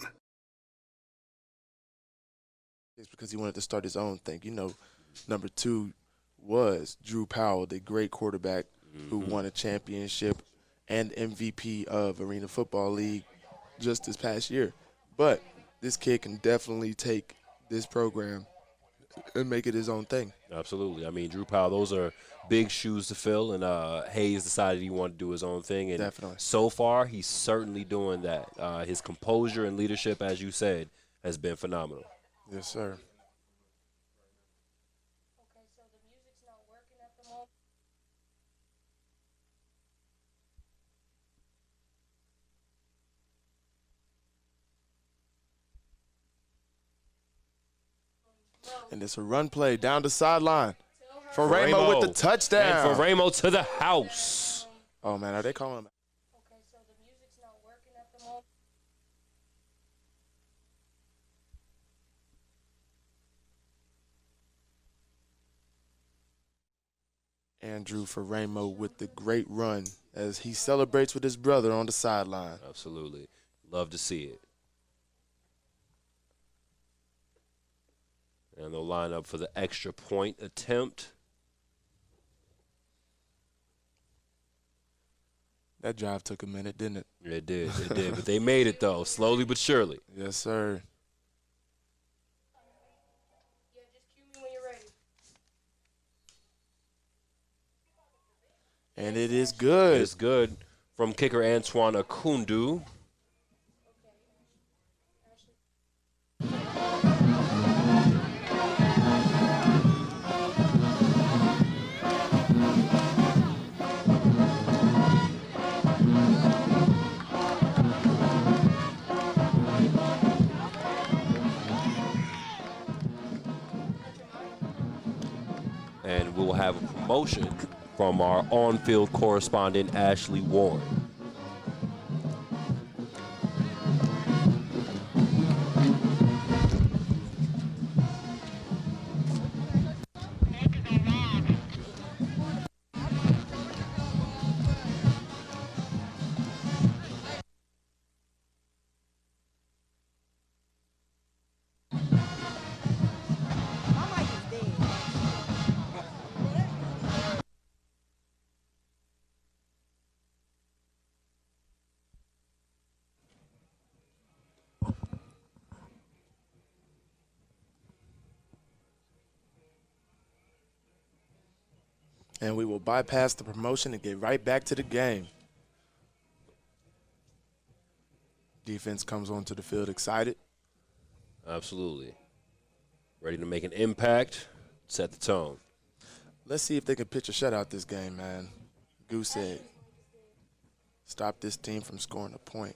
It's because he wanted to start his own thing. Number 2 was Drew Powell, the great quarterback who won a championship and MVP of Arena Football League just this past year. But this kid can definitely take this program and make it his own thing. Absolutely. I mean, Drew Powell, those are big shoes to fill, and Hayes decided he wanted to do his own thing. And definitely. So far, he's certainly doing that. His composure and leadership, as you said, has been phenomenal. Yes, sir. And it's a run play down the sideline. Faremo with the touchdown. And Faremo to the house. Oh, man, are they calling him? Okay, so the music's not working at the moment. Andrew Faremo with the great run as he celebrates with his brother on the sideline. Absolutely. Love to see it. And they'll line up for the extra point attempt. That drive took a minute, didn't it? It did. It did. But they made it, though, slowly but surely. Yes, sir. Yeah, just cue me when you're ready. And it is good. It's good from kicker Antoine Akundu. And we'll have a promotion from our on-field correspondent, Ashley Warren. And we will bypass the promotion and get right back to the game. Defense comes onto the field excited. Absolutely. Ready to make an impact, set the tone. Let's see if they can pitch a shutout this game, man. Goose egg. Stop this team from scoring a point.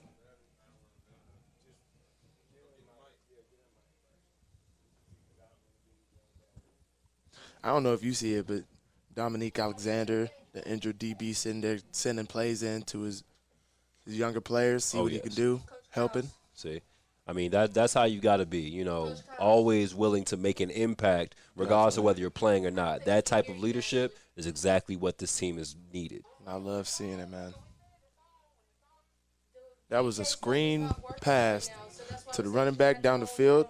I don't know if you see it, but Dominique Alexander, the injured DB, sitting there sending plays in to his younger players, see what he can do, helping. See, I mean, that's how you got to be, you know, always willing to make an impact regardless of whether you're playing or not. That type of leadership is exactly what this team is needed. I love seeing it, man. That was a screen pass to the running back down the field,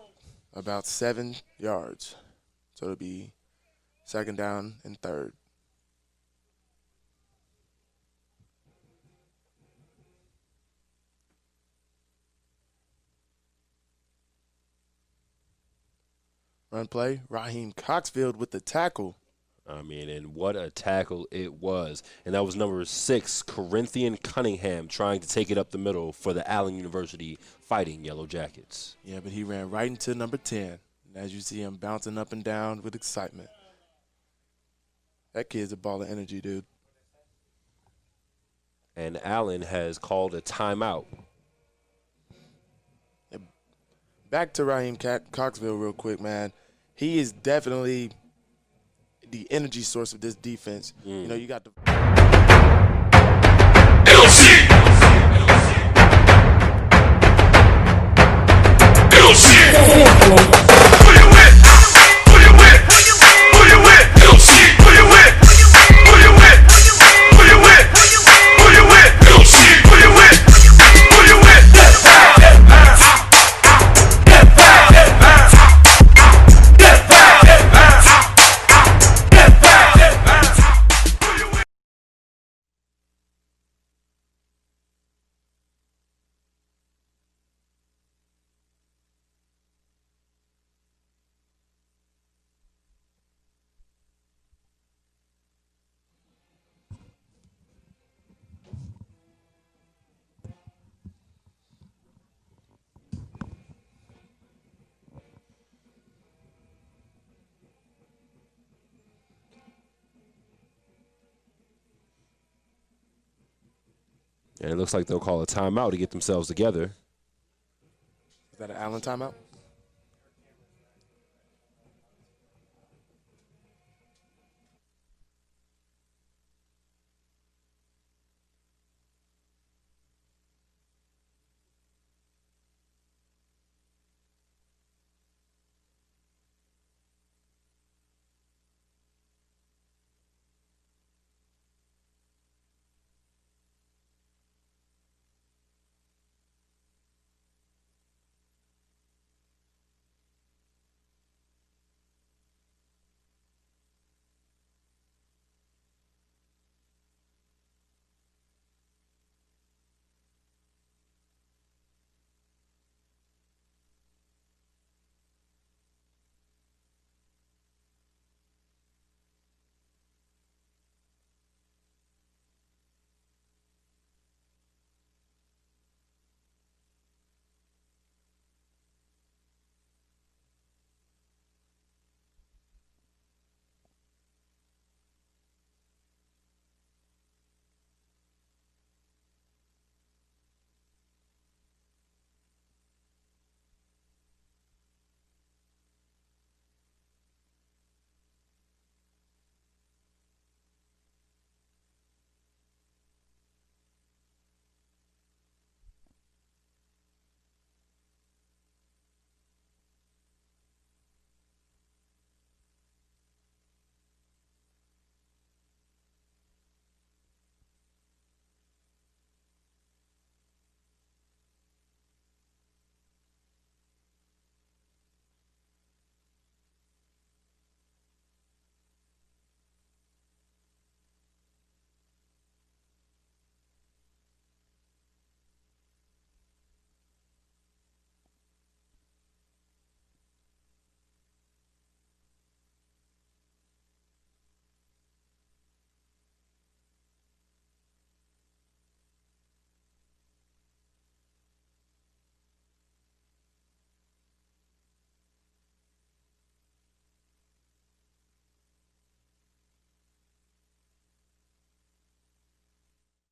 about 7 yards. So it'll be second down and third. Run play, Raheem Coxfield with the tackle. I mean, and what a tackle it was. And that was number 6, Corinthian Cunningham, trying to take it up the middle for the Allen University Fighting Yellow Jackets. Yeah, but he ran right into number 10. And as you see him bouncing up and down with excitement. That kid's a ball of energy, dude. And Allen has called a timeout. Back to Raheem Coxville real quick, man. He is definitely the energy source of this defense. You know, you got the And it looks like they'll call a timeout to get themselves together. Is that an Allen timeout?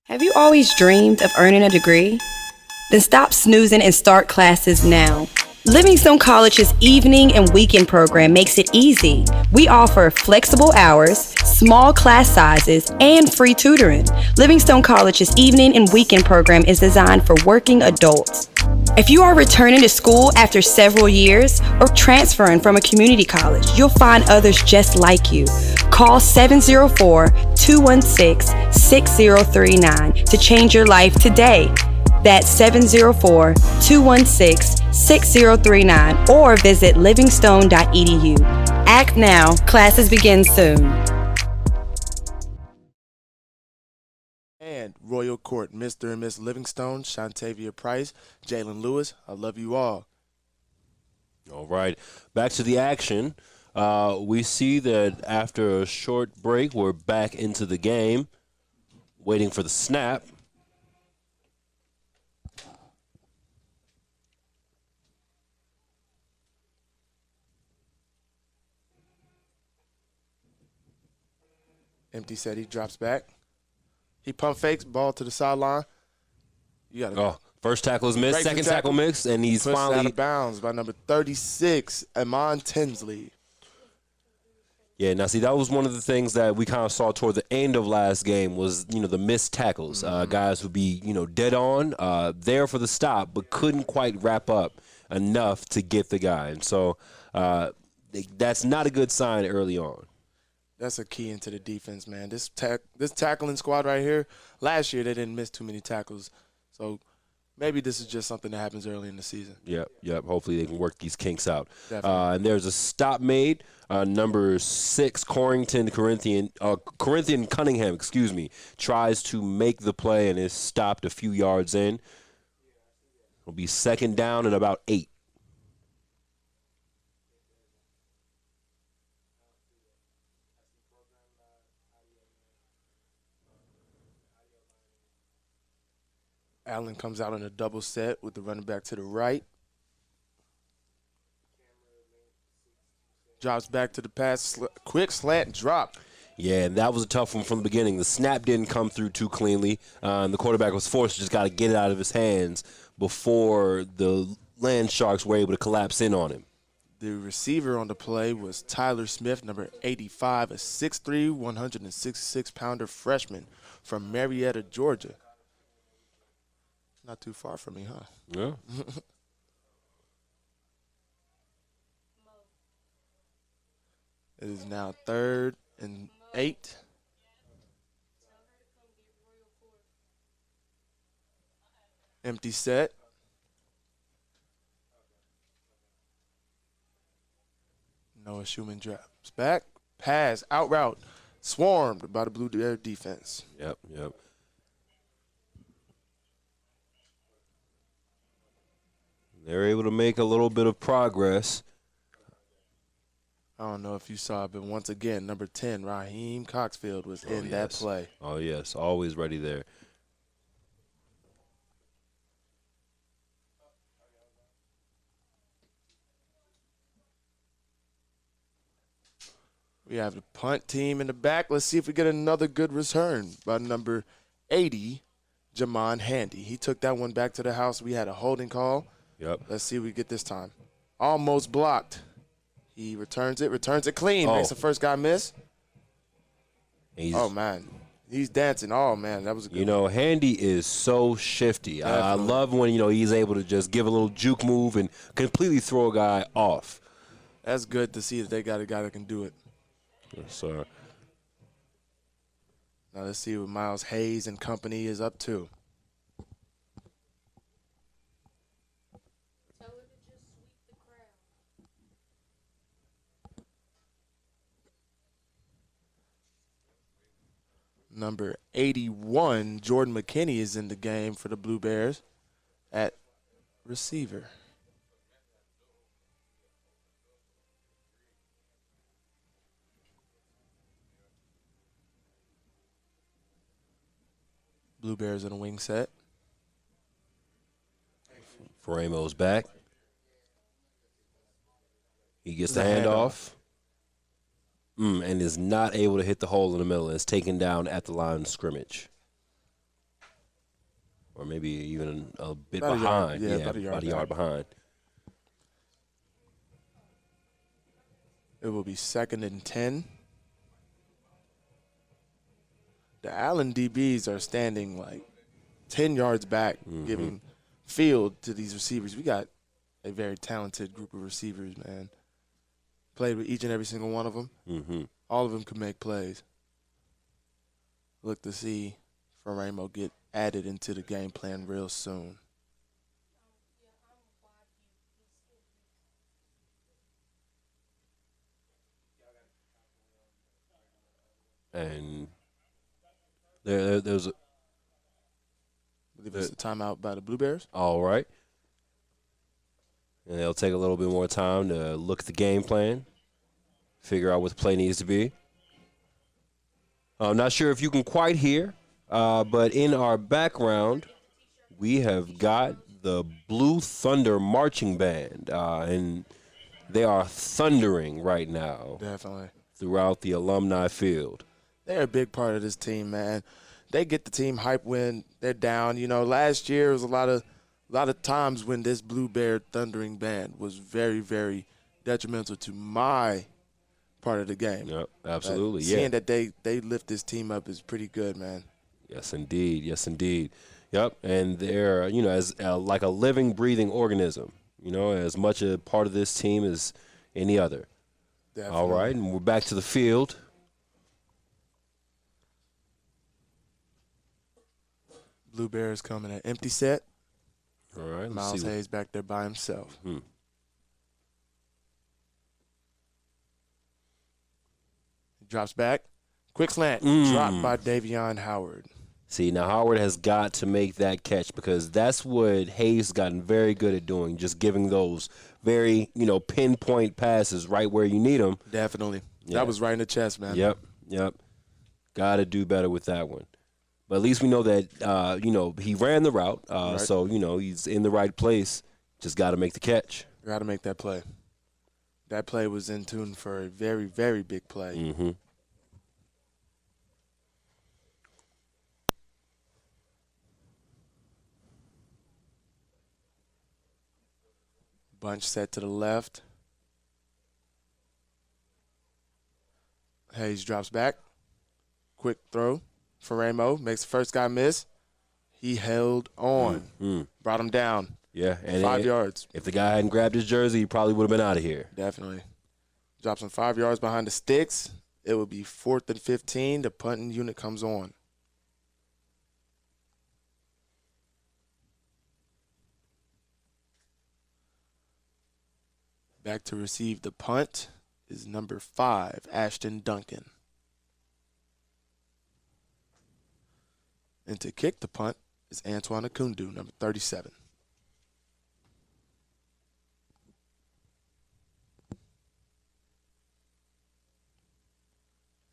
Have you always dreamed of earning a degree? Then stop snoozing and start classes now. Livingstone College's evening and weekend program makes it easy. We offer flexible hours, small class sizes, and free tutoring. Livingstone College's evening and weekend program is designed for working adults. If you are returning to school after several years or transferring from a community college, you'll find others just like you. Call 704-216-6039 to change your life today. That's 704-216-6039 or visit livingstone.edu. Act now. Classes begin soon. And Royal Court, Mr. and Miss Livingstone, Shantavia Price, Jalen Lewis, I love you all. All right, back to the action. We see that after a short break, we're back into the game, waiting for the snap. Empty set, he drops back. He pump fakes, ball to the sideline. You got first tackle is missed, second tackle missed, and he's pushed finally out of bounds by number 36, Amon Tinsley. Yeah, now see, that was one of the things that we kind of saw toward the end of last game was, the missed tackles. Guys would be, dead on, there for the stop, but couldn't quite wrap up enough to get the guy. And so that's not a good sign early on. That's a key into the defense, man. This tackling squad right here, last year they didn't miss too many tackles. So maybe this is just something that happens early in the season. Yep. Hopefully they can work these kinks out. Definitely. And there's a stop made. Number 6, Corrington Cunningham, tries to make the play and is stopped a few yards in. It'll be second down and about 8. Allen comes out in a double set with the running back to the right. Drops back to the pass, quick slant drop. Yeah, and that was a tough one from the beginning. The snap didn't come through too cleanly. And the quarterback was forced to just got to get it out of his hands before the Land Sharks were able to collapse in on him. The receiver on the play was Tyler Smith, number 85, a 6'3", 166-pounder freshman from Marietta, Georgia. Not too far from me, huh? Yeah. It is now 3rd and 8. Empty set. Noah Schumann drops back. Pass, out route. Swarmed by the Blue Bear defense. Yep. They're able to make a little bit of progress. I don't know if you saw it, but once again, number 10, Raheem Coxfield, was in that play. Oh, yes. Always ready there. We have the punt team in the back. Let's see if we get another good return by number 80, Jamon Handy. He took that one back to the house. We had a holding call. Yep. Let's see what we get this time. Almost blocked. He returns it clean. Makes the first guy miss. Oh, man. He's dancing. Oh, man, that was a good one. Handy is so shifty. I love when, he's able to just give a little juke move and completely throw a guy off. That's good to see that they got a guy that can do it. Yes, sir. Now let's see what Miles Hayes and company is up to. Number 81, Jordan McKinney, is in the game for the Blue Bears at receiver. Blue Bears in a wing set. Faramo's back. He gets the handoff. And is not able to hit the hole in the middle. And is taken down at the line of scrimmage. or maybe even a bit About a yard, behind. yeah, about a yard back. Behind. It will be 2nd and 10. The Allen DBs are standing like 10 yards back, giving field to these receivers. We got a very talented group of receivers, man. Played with each and every single one of them. Mm-hmm. All of them can make plays. Look to see Ferramo get added into the game plan real soon. And there's a I believe it's a timeout by the Blue Bears. all right. And they'll take a little bit more time to look at the game plan, figure out what the play needs to be. I'm not sure if you can quite hear, but in our background, we have got the Blue Thunder Marching Band, and they are thundering right now. Definitely. Throughout the alumni field. They're a big part of this team, man. They get the team hype when they're down. You know, last year was a lot of times when this Blue Bear Thundering Band was very, very detrimental to my part of the game. Yep, absolutely. Seeing that they lift this team up is pretty good, man. Yes, indeed. Yes, indeed. Yep, and they're, as like a living, breathing organism, as much a part of this team as any other. Definitely. All right, and we're back to the field. Blue Bears coming at empty set. All right, Miles Hayes back there by himself. Hmm. He drops back. Quick slant. Dropped by Davion Howard. See, now Howard has got to make that catch because that's what Hayes gotten very good at doing, just giving those very, pinpoint passes right where you need them. Definitely. Yeah. That was right in the chest, man. Yep. Got to do better with that one. But at least we know that, he ran the route, Right. so, he's in the right place. Just got to make the catch. Got to make that play. That play was in tune for a very, very big play. Mm-hmm. Bunch set to the left. Hayes drops back. Quick throw. Ferramo makes the first guy miss. He held on. Brought him down. Yeah. And 5 yards. If the guy hadn't grabbed his jersey, he probably would have been out of here. Definitely. Drops him 5 yards behind the sticks. It would be 4th and 15. The punting unit comes on. Back to receive the punt is number 5, Ashton Duncan. And to kick the punt is Antoine Akundu, number 37.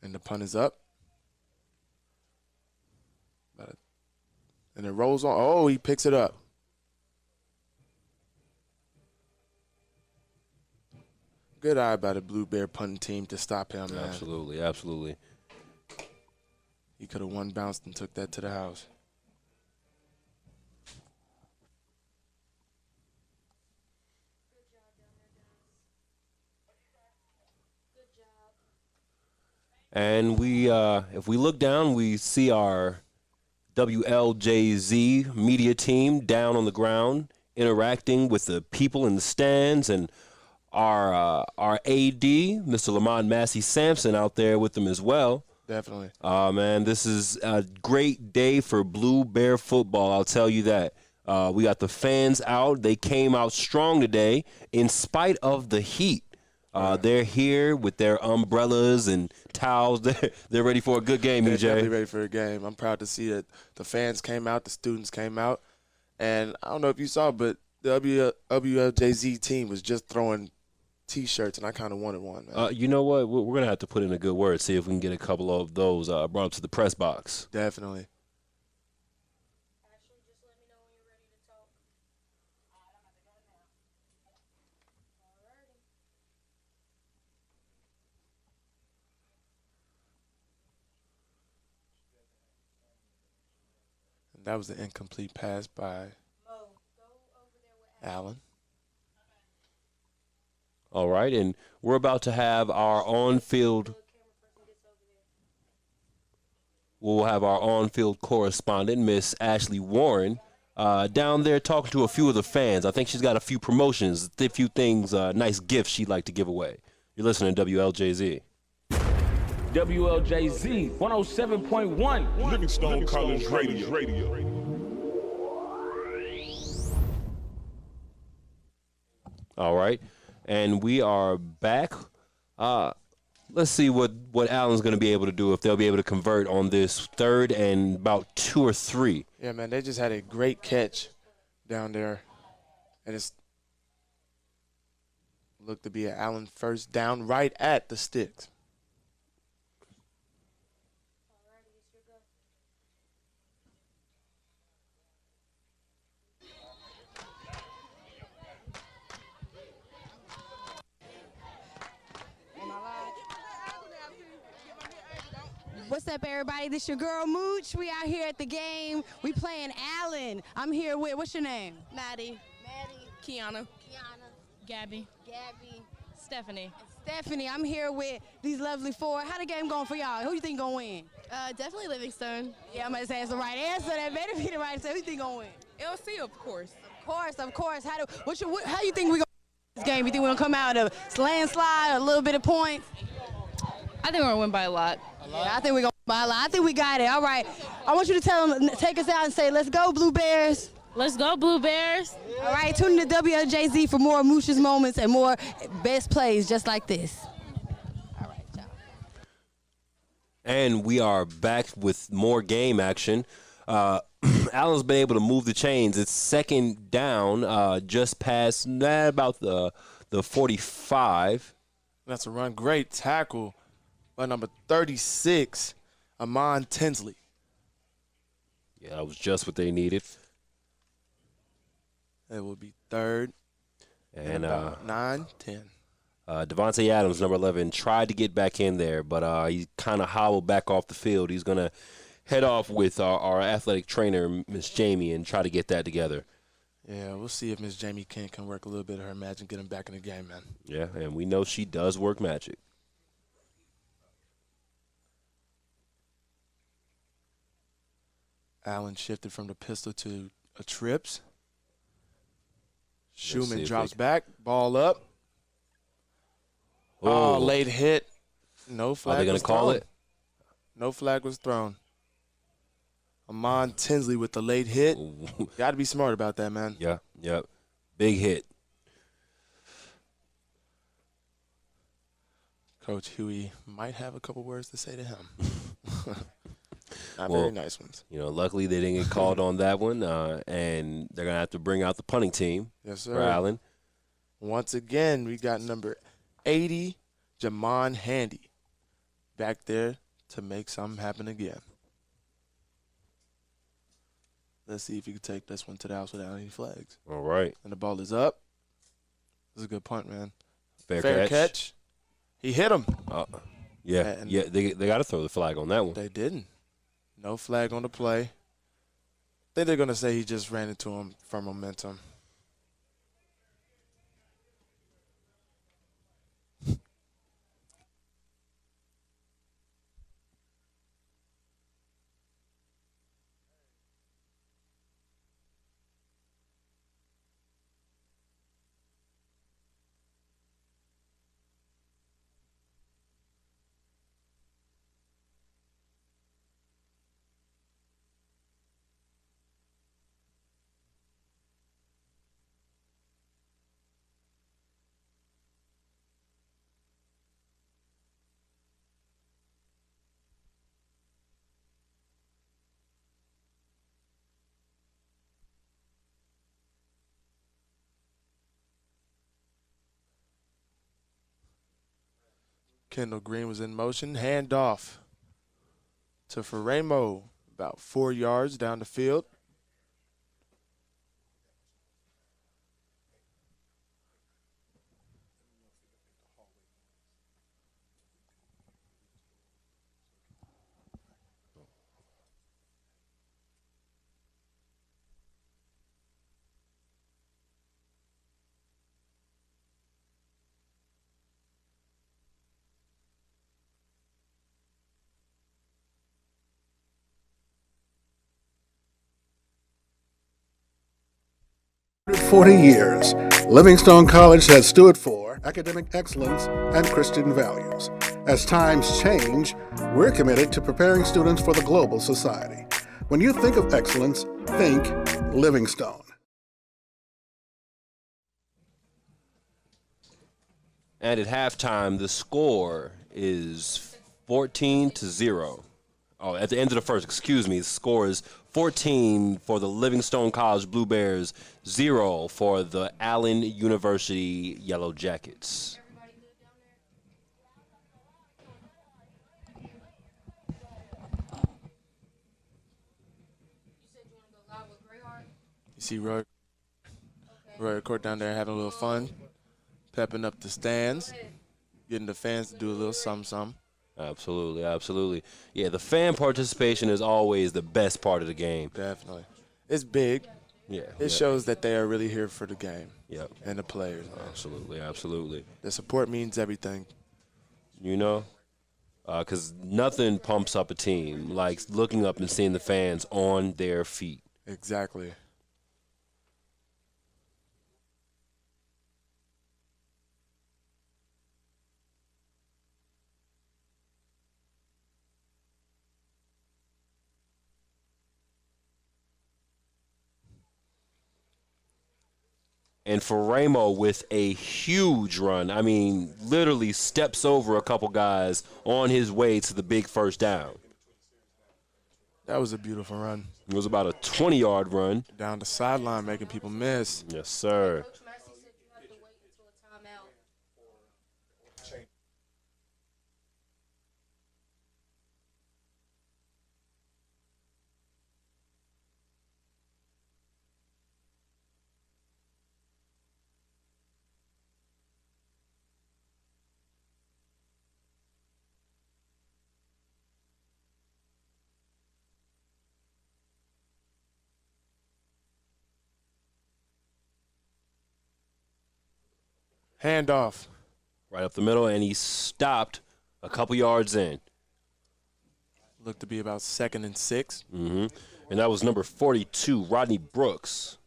And the punt is up. And it rolls on. Oh, he picks it up. Good eye by the Blue Bear punting team to stop him, man. Absolutely, absolutely. He could have one bounced and took that to the house. And we, if we look down, we see our WLJZ media team down on the ground interacting with the people in the stands, and our AD, Mr. Lamont Massey Sampson, out there with them as well. Definitely. Man, this is a great day for Blue Bear football, I'll tell you that. We got the fans out. They came out strong today in spite of the heat. They're here with their umbrellas and towels. They're ready for a good game, They're EJ. definitely ready for a game. I'm proud to see that the fans came out, the students came out. And I don't know if you saw, but the WLJZ team was just throwing T-shirts, and I kind of wanted one, man. You know what? We're going to have to put in a good word, see if we can get a couple of those brought up to the press box. Definitely. That was an incomplete pass by Allen. All right, and we're about to have our on-field. We'll have our on-field correspondent, Miss Ashley Warren, down there talking to a few of the fans. I think she's got a few promotions, a few things, nice gifts she'd like to give away. You're listening to WLJZ. WLJZ 107.1. Livingstone College Radio. All right, and we are back. Let's see what Allen's going to be able to do, if they'll be able to convert on this third and about 2 or 3. Yeah, man, they just had a great catch down there, and it's looked to be an Allen first down right at the sticks. What's up, everybody? This your girl Mooch. We out here at the game. We playing Allen. I'm here with, what's your name? Maddie. Kiana. Gabby. Stephanie. Stephanie. I'm here with these lovely four. How the game going for y'all? Who you think gonna win? Definitely Livingstone. Yeah, I'm gonna say it's the right answer. That better be the right answer. Who you think gonna win? LC, of course. Of course. How you think we gonna win this game? You think we're gonna come out of landslide, a little bit of points? I think we're gonna win by a lot. Yeah, I think we're going to buy a lot. I think we got it. All right. I want you to tell them, take us out and say, let's go, Blue Bears. Let's go, Blue Bears. All right. Tune in to WLJZ for more Mooch's moments and more best plays just like this. All right, y'all. And we are back with more game action. Allen's been able to move the chains. It's second down, just past about the 45. That's a run. Great tackle by number 36, Amon Tinsley. Yeah, that was just what they needed. It will be third and 9, 10. Devontae Adams, number 11, tried to get back in there, but he kind of hobbled back off the field. He's going to head off with our athletic trainer, Miss Jamie, and try to get that together. Yeah, we'll see if Miss Jamie can work a little bit of her magic, get him back in the game, man. Yeah, and we know she does work magic. Allen shifted from the pistol to a trips. Schumann drops back, ball up. Oh, late hit. No flag. Are they going to call it? No flag was thrown. Amon Tinsley with the late hit. Got to be smart about that, man. Yeah. Big hit. Coach Huey might have a couple words to say to him. Not very nice ones. You know, luckily they didn't get called on that one, and they're going to have to bring out the punting team. Yes, sir. For Allen. Once again, we got number 80, Jamon Handy, back there to make something happen again. Let's see if he can take this one to the house without any flags. All right. And the ball is up. This is a good punt, man. Fair catch. He hit him. Yeah, they got to throw the flag on that one. They didn't. No flag on the play. I think they're going to say he just ran into him for momentum. Kendall Green was in motion. Handoff to Ferramo, about 4 yards down the field. 40 years, Livingstone College has stood for academic excellence and Christian values. As times change, we're committed to preparing students for the global society. When you think of excellence, think Livingstone. And at halftime, the score is 14-0. Oh, at the end of the first, excuse me, the score is 14 for the Livingstone College Blue Bears, 0 for the Allen University Yellow Jackets. You see Roy Court down there having a little fun, pepping up the stands, getting the fans to do a little something. Absolutely, absolutely. Yeah, the fan participation is always the best part of the game. Definitely. It's big. Yeah. It shows that they are really here for the game. Yep. And the players. Absolutely, absolutely. The support means everything. You know? Because nothing pumps up a team like looking up and seeing the fans on their feet. Exactly. And for Ramo with a huge run, I mean, literally steps over a couple guys on his way to the big first down. That was a beautiful run. It was about a 20-yard run. Down the sideline, making people miss. Yes, sir. Handoff. Right up the middle, and he stopped a couple yards in. Looked to be about 2nd and 6. Mm-hmm. And that was number 42, Rodney Brooks.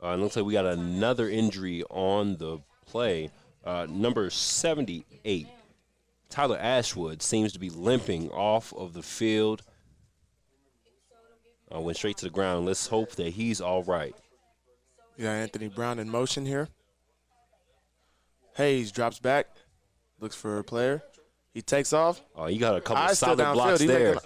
And looks like we got another injury on the play. Number 78, Tyler Ashwood, seems to be limping off of the field. Went straight to the ground. Let's hope that he's all right. You got Anthony Brown in motion here. Hayes drops back, looks for a player. He takes off. Oh, you got a couple of solid downfield. blocks there.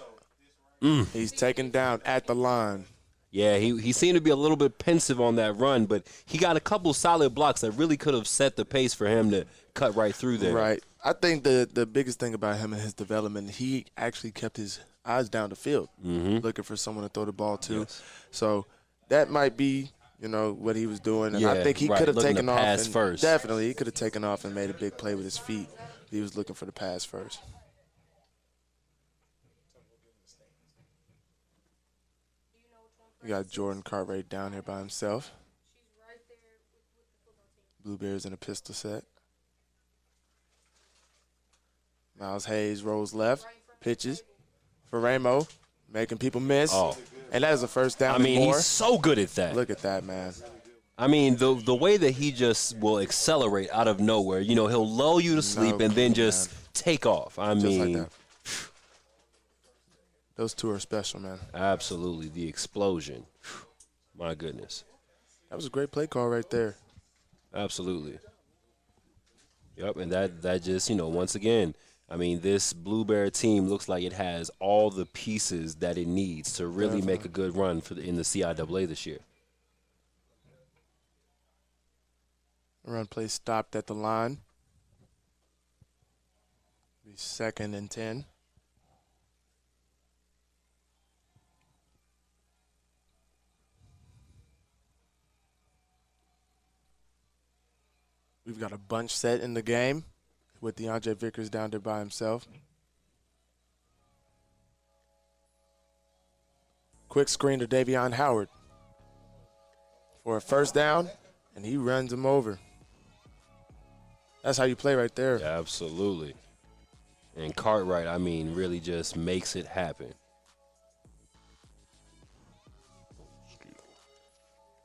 He's taken down at the line. Yeah, he seemed to be a little bit pensive on that run, but he got a couple solid blocks that really could have set the pace for him to cut right through there. Right. I think the biggest thing about him and his development, he actually kept his eyes down the field, looking for someone to throw the ball to. Yes. So that might be, what he was doing. And I think he could have taken off. Pass first. Definitely, he could have taken off and made a big play with his feet. He was looking for the pass first. We got Jordan Cartwright down here by himself. Blue Bears in a pistol set. Miles Hayes rolls left, pitches for Ramo, making people miss. Oh. And that is a first down. I mean, more. he's so good at that. Look at that, man. I mean, the way that he just will accelerate out of nowhere. He'll lull you to sleep and then just take off. I Just mean, like that. Those two are special, man. Absolutely. The explosion. My goodness. That was a great play call right there. Absolutely. Yep, and that just, once again, I mean, this Blue Bear team looks like it has all the pieces that it needs to really make a good run in the CIAA this year. Run play stopped at the line. Be 2nd and 10. We've got a bunch set in the game with DeAndre Vickers down there by himself. Quick screen to Davion Howard. for a first down, and he runs him over. That's how you play right there. Yeah, absolutely. And Cartwright, I mean, really just makes it happen.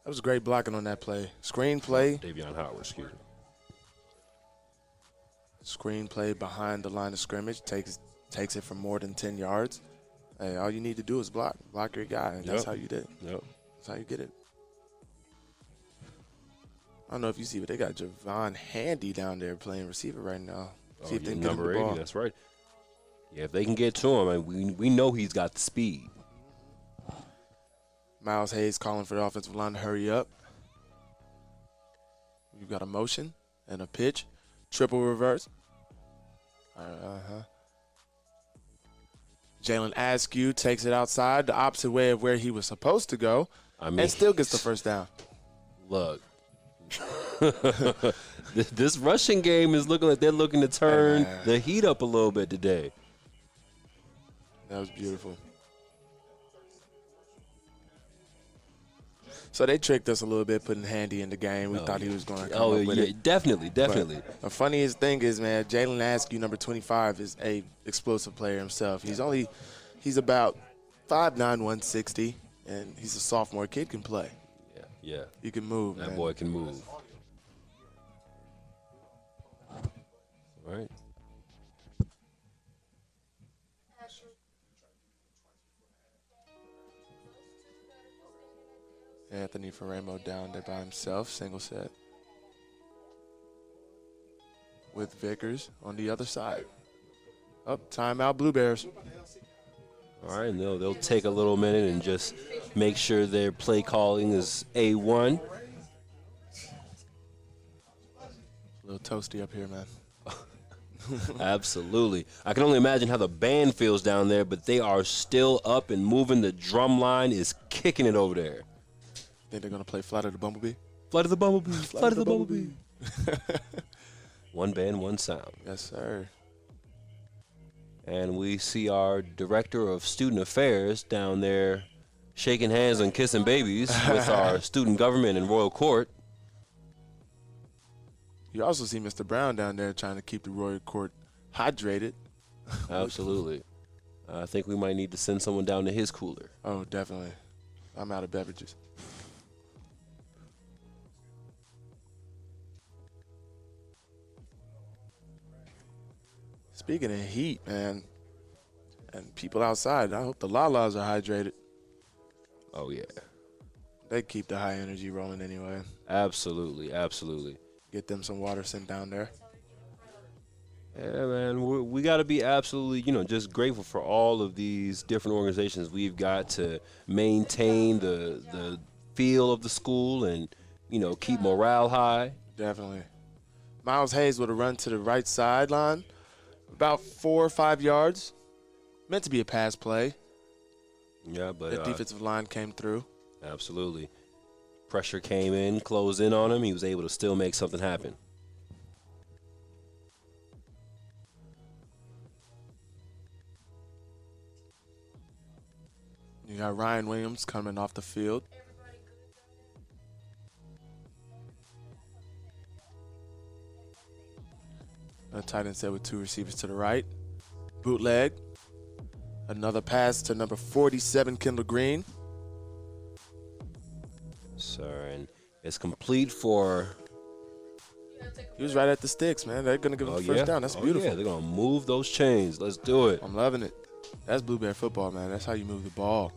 That was great blocking on that play. Screen play. Davion Howard, excuse me. Screen play behind the line of scrimmage takes it for more than 10 yards. Hey, all you need to do is block your guy, and that's how you did it. Yep. That's how you get it. I don't know if you see, but they got Javon Handy down there playing receiver right now. See if they can get him the number 80, ball. that's right. Yeah, if they can get to him, I mean, we know he's got the speed. Miles Hayes calling for the offensive line to hurry up. We've got a motion and a pitch. Triple reverse. Jalen Askew takes it outside, the opposite way of where he was supposed to go, and still gets the first down. Look. This rushing game is looking like they're looking to turn the heat up a little bit today. That was beautiful. So they tricked us a little bit putting Handy in the game. We thought he was going to come up with it. Definitely. But the funniest thing is, man, Jalen Askew, number 25, is a explosive player himself. He's about 5'9", 160, and he's a sophomore. Kid can play. Yeah. He can move, That man. boy can move. All right. Anthony Ferramo down there by himself, single set. With Vickers on the other side. Timeout, Blue Bears. All right, and they'll take a little minute and just make sure their play calling is A1. A little toasty up here, man. Absolutely. I can only imagine how the band feels down there, but they are still up and moving. The drum line is kicking it over there. Think they're going to play Flight of the Bumblebee? Flight of the Bumblebee. Flight of the Bumblebee. One band, one sound. Yes, sir. And we see our director of student affairs down there shaking hands and kissing babies with our student government and royal court. You also see Mr. Brown down there trying to keep the royal court hydrated. Absolutely. I think we might need to send someone down to his cooler. Oh, definitely. I'm out of beverages. Speaking of heat, man, and people outside, I hope the Lalas are hydrated. Oh, yeah. They keep the high energy rolling anyway. Absolutely, absolutely. Get them some water sent down there. Yeah, man, we got to be absolutely, just grateful for all of these different organizations we've got to maintain the feel of the school and, keep morale high. Definitely. Miles Hayes would have run to the right sideline, about 4 or 5 yards. Meant to be a pass play. Yeah, but the defensive line came through. Absolutely. Pressure came in, closed in on him. He was able to still make something happen. You got Ryan Williams coming off the field. A tight end set with 2 receivers to the right. Bootleg. Another pass to number 47, Kendall Green. Sorry, and it's complete for. He was right at the sticks, man. They're going to give him the first down. That's beautiful. Yeah, they're going to move those chains. Let's do it. I'm loving it. That's Blue Bear football, man. That's how you move the ball.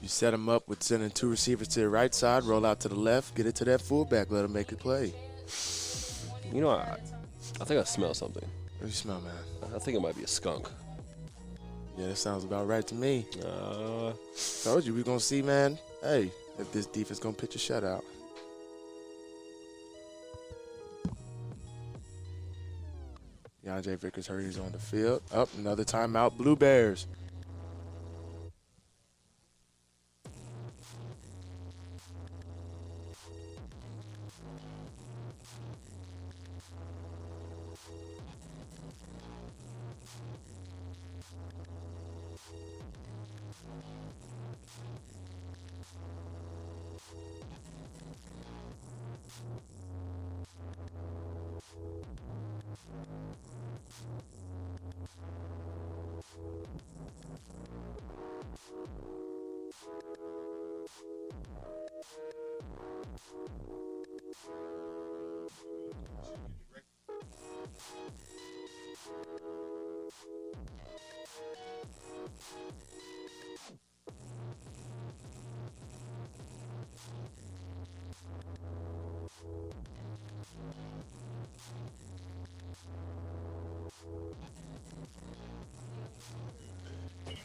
You set him up with sending 2 receivers to the right side, roll out to the left, get it to that fullback, let him make a play. I think I smell something. What do you smell, man? I think it might be a skunk. Yeah, that sounds about right to me. Told you we're going to see, man. Hey, if this defense going to pitch a shutout. DeAndre Vickers hurries on the field. Up, another timeout, Blue Bears.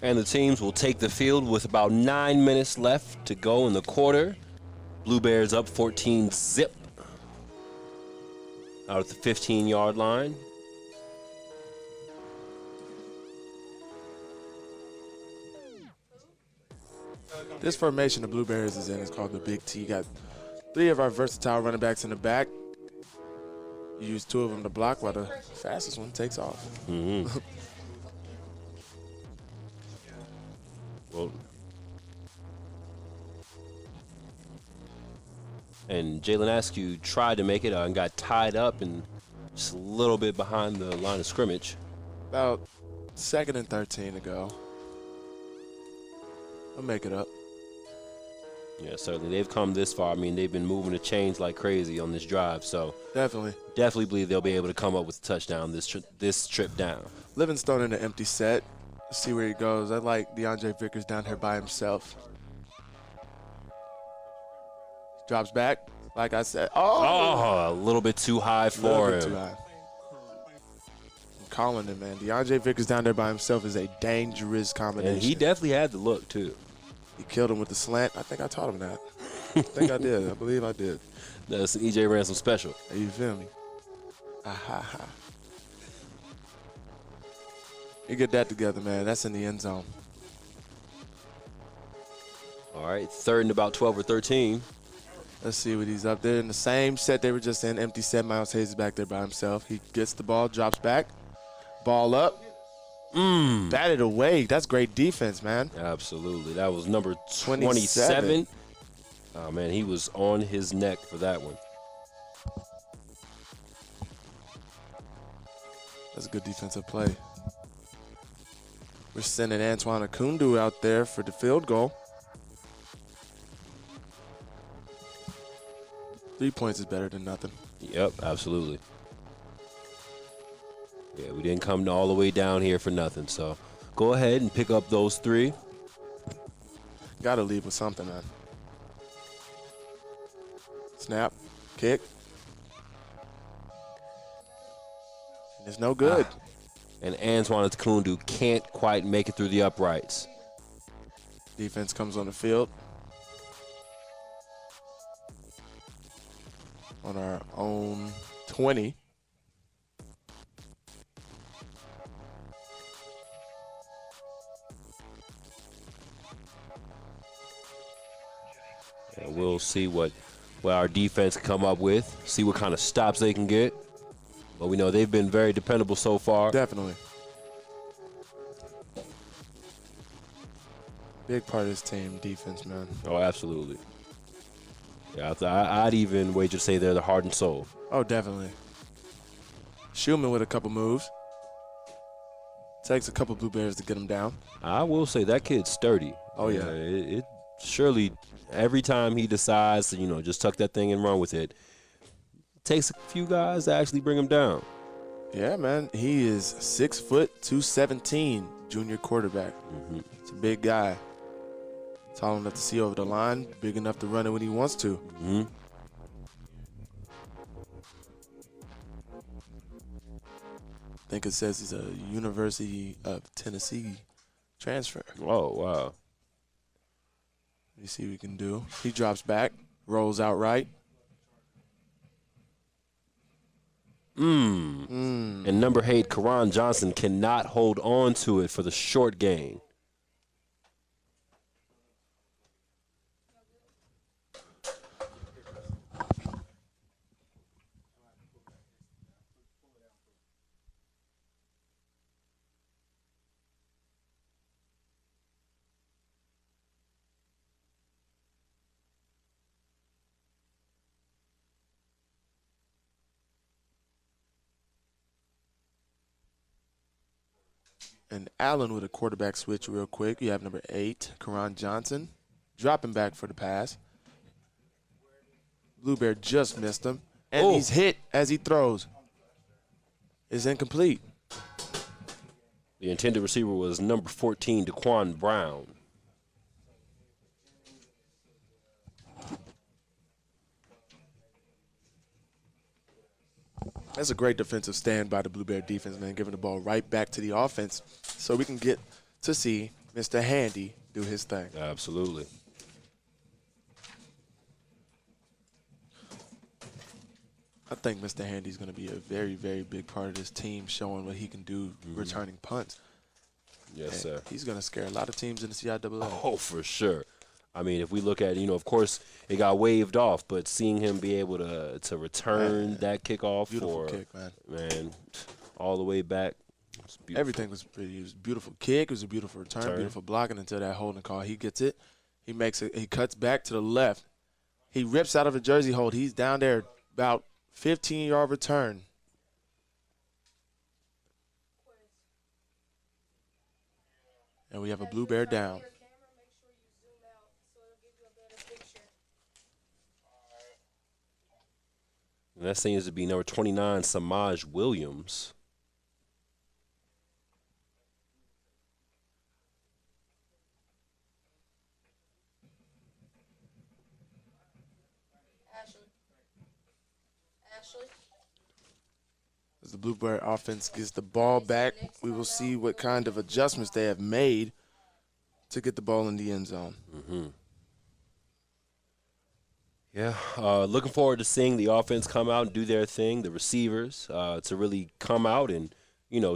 And the teams will take the field with about 9 minutes left to go in the quarter. Blue Bears up 14-zip out at the 15-yard line. This formation the Blue Bears is in is called the Big T. You got 3 of our versatile running backs in the back. You use 2 of them to block while the fastest one takes off. Mm-hmm. Well, and Jalen Askew tried to make it and got tied up and just a little bit behind the line of scrimmage. About 2nd and 13 to go. I'll make it up. Yeah, certainly. They've come this far. I mean, they've been moving the chains like crazy on this drive. So definitely believe they'll be able to come up with a touchdown this trip down. Livingstone in an empty set. Let's see where he goes. I like DeAndre Vickers down here by himself. Drops back, like I said. Oh, a little bit too high for him. Too high. I'm calling him, man. DeAndre Vickers down there by himself is a dangerous combination. And he definitely had the look, too. He killed him with the slant. I think I taught him that. I think I did. I believe I did. That's an E.J. Ransom special. You feel me? Ha. You get that together, man. That's in the end zone. All right, 3rd and about 12 or 13. Let's see what he's up there. In the same set they were just in, empty set. Miles Hayes is back there by himself. He gets the ball, drops back. Ball up. Batted away. That's great defense, man. Absolutely. That was number 27. Oh, man, he was on his neck for that one. That's a good defensive play. We're sending Antoine Akundu out there for the field goal. 3 points is better than nothing. Yep, absolutely. Yeah, we didn't come all the way down here for nothing. So go ahead and pick up those 3. Got to leave with something, man. Snap, kick. And it's no good. And Antoine Akundu can't quite make it through the uprights. Defense comes on the field. On our own 20. And we'll see what our defense can come up with, see what kind of stops they can get. But we know they've been very dependable so far. Definitely. Big part of this team, defense, man. Oh, absolutely. Yeah, I'd even wager to say they're the heart and soul. Oh, definitely. Schumann with a couple moves. Takes a couple Blue Bears to get him down. I will say that kid's sturdy. Oh, yeah. It surely, every time he decides to, just tuck that thing and run with it, takes a few guys to actually bring him down. Yeah, man. He is 6 foot 217, junior quarterback. It's a big guy. Tall enough to see over the line, big enough to run it when he wants to. I think it says he's a University of Tennessee transfer. Oh, wow. Let me see what he can do. He drops back, rolls out right. And number 8, Karan Johnson, cannot hold on to it for the short gain. And Allen with a quarterback switch real quick. You have number 8, Karan Johnson, dropping back for the pass. Blue Bear just missed him. And he's hit as he throws. It's incomplete. The intended receiver was number 14, Daquan Brown. That's a great defensive stand by the Blue Bear defense, man, giving the ball right back to the offense so we can get to see Mr. Handy do his thing. Absolutely. I think Mr. Handy's going to be a very, very big part of this team, showing what he can do returning punts. Yes, sir. He's going to scare a lot of teams in the CIAA. Oh, for sure. I mean, if we look at, of course, it got waved off, but seeing him be able to return that kickoff Beautiful kick, man. All the way back. Everything was pretty. It was a beautiful kick. It was a beautiful return, beautiful blocking until that holding call. He gets it. He makes it. He cuts back to the left. He rips out of a jersey hold. He's down there about 15-yard return. And we have a Blue Bear down. And that seems to be number 29, Samaj Williams. As the Blue Bear offense gets the ball back, we will see what kind of adjustments they have made to get the ball in the end zone. Yeah, looking forward to seeing the offense come out and do their thing, the receivers to really come out and,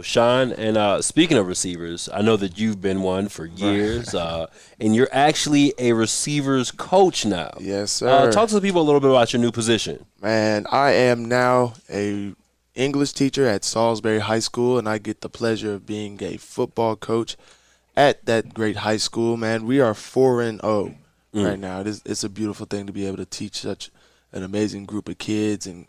shine. And speaking of receivers, I know that you've been one for years, and you're actually a receivers coach now. Yes, sir. Talk to the people a little bit about your new position. Man, I am now a English teacher at Salisbury High School, and I get the pleasure of being a football coach at that great high school. Man, we are 4-0 right now. It's a beautiful thing to be able to teach such an amazing group of kids and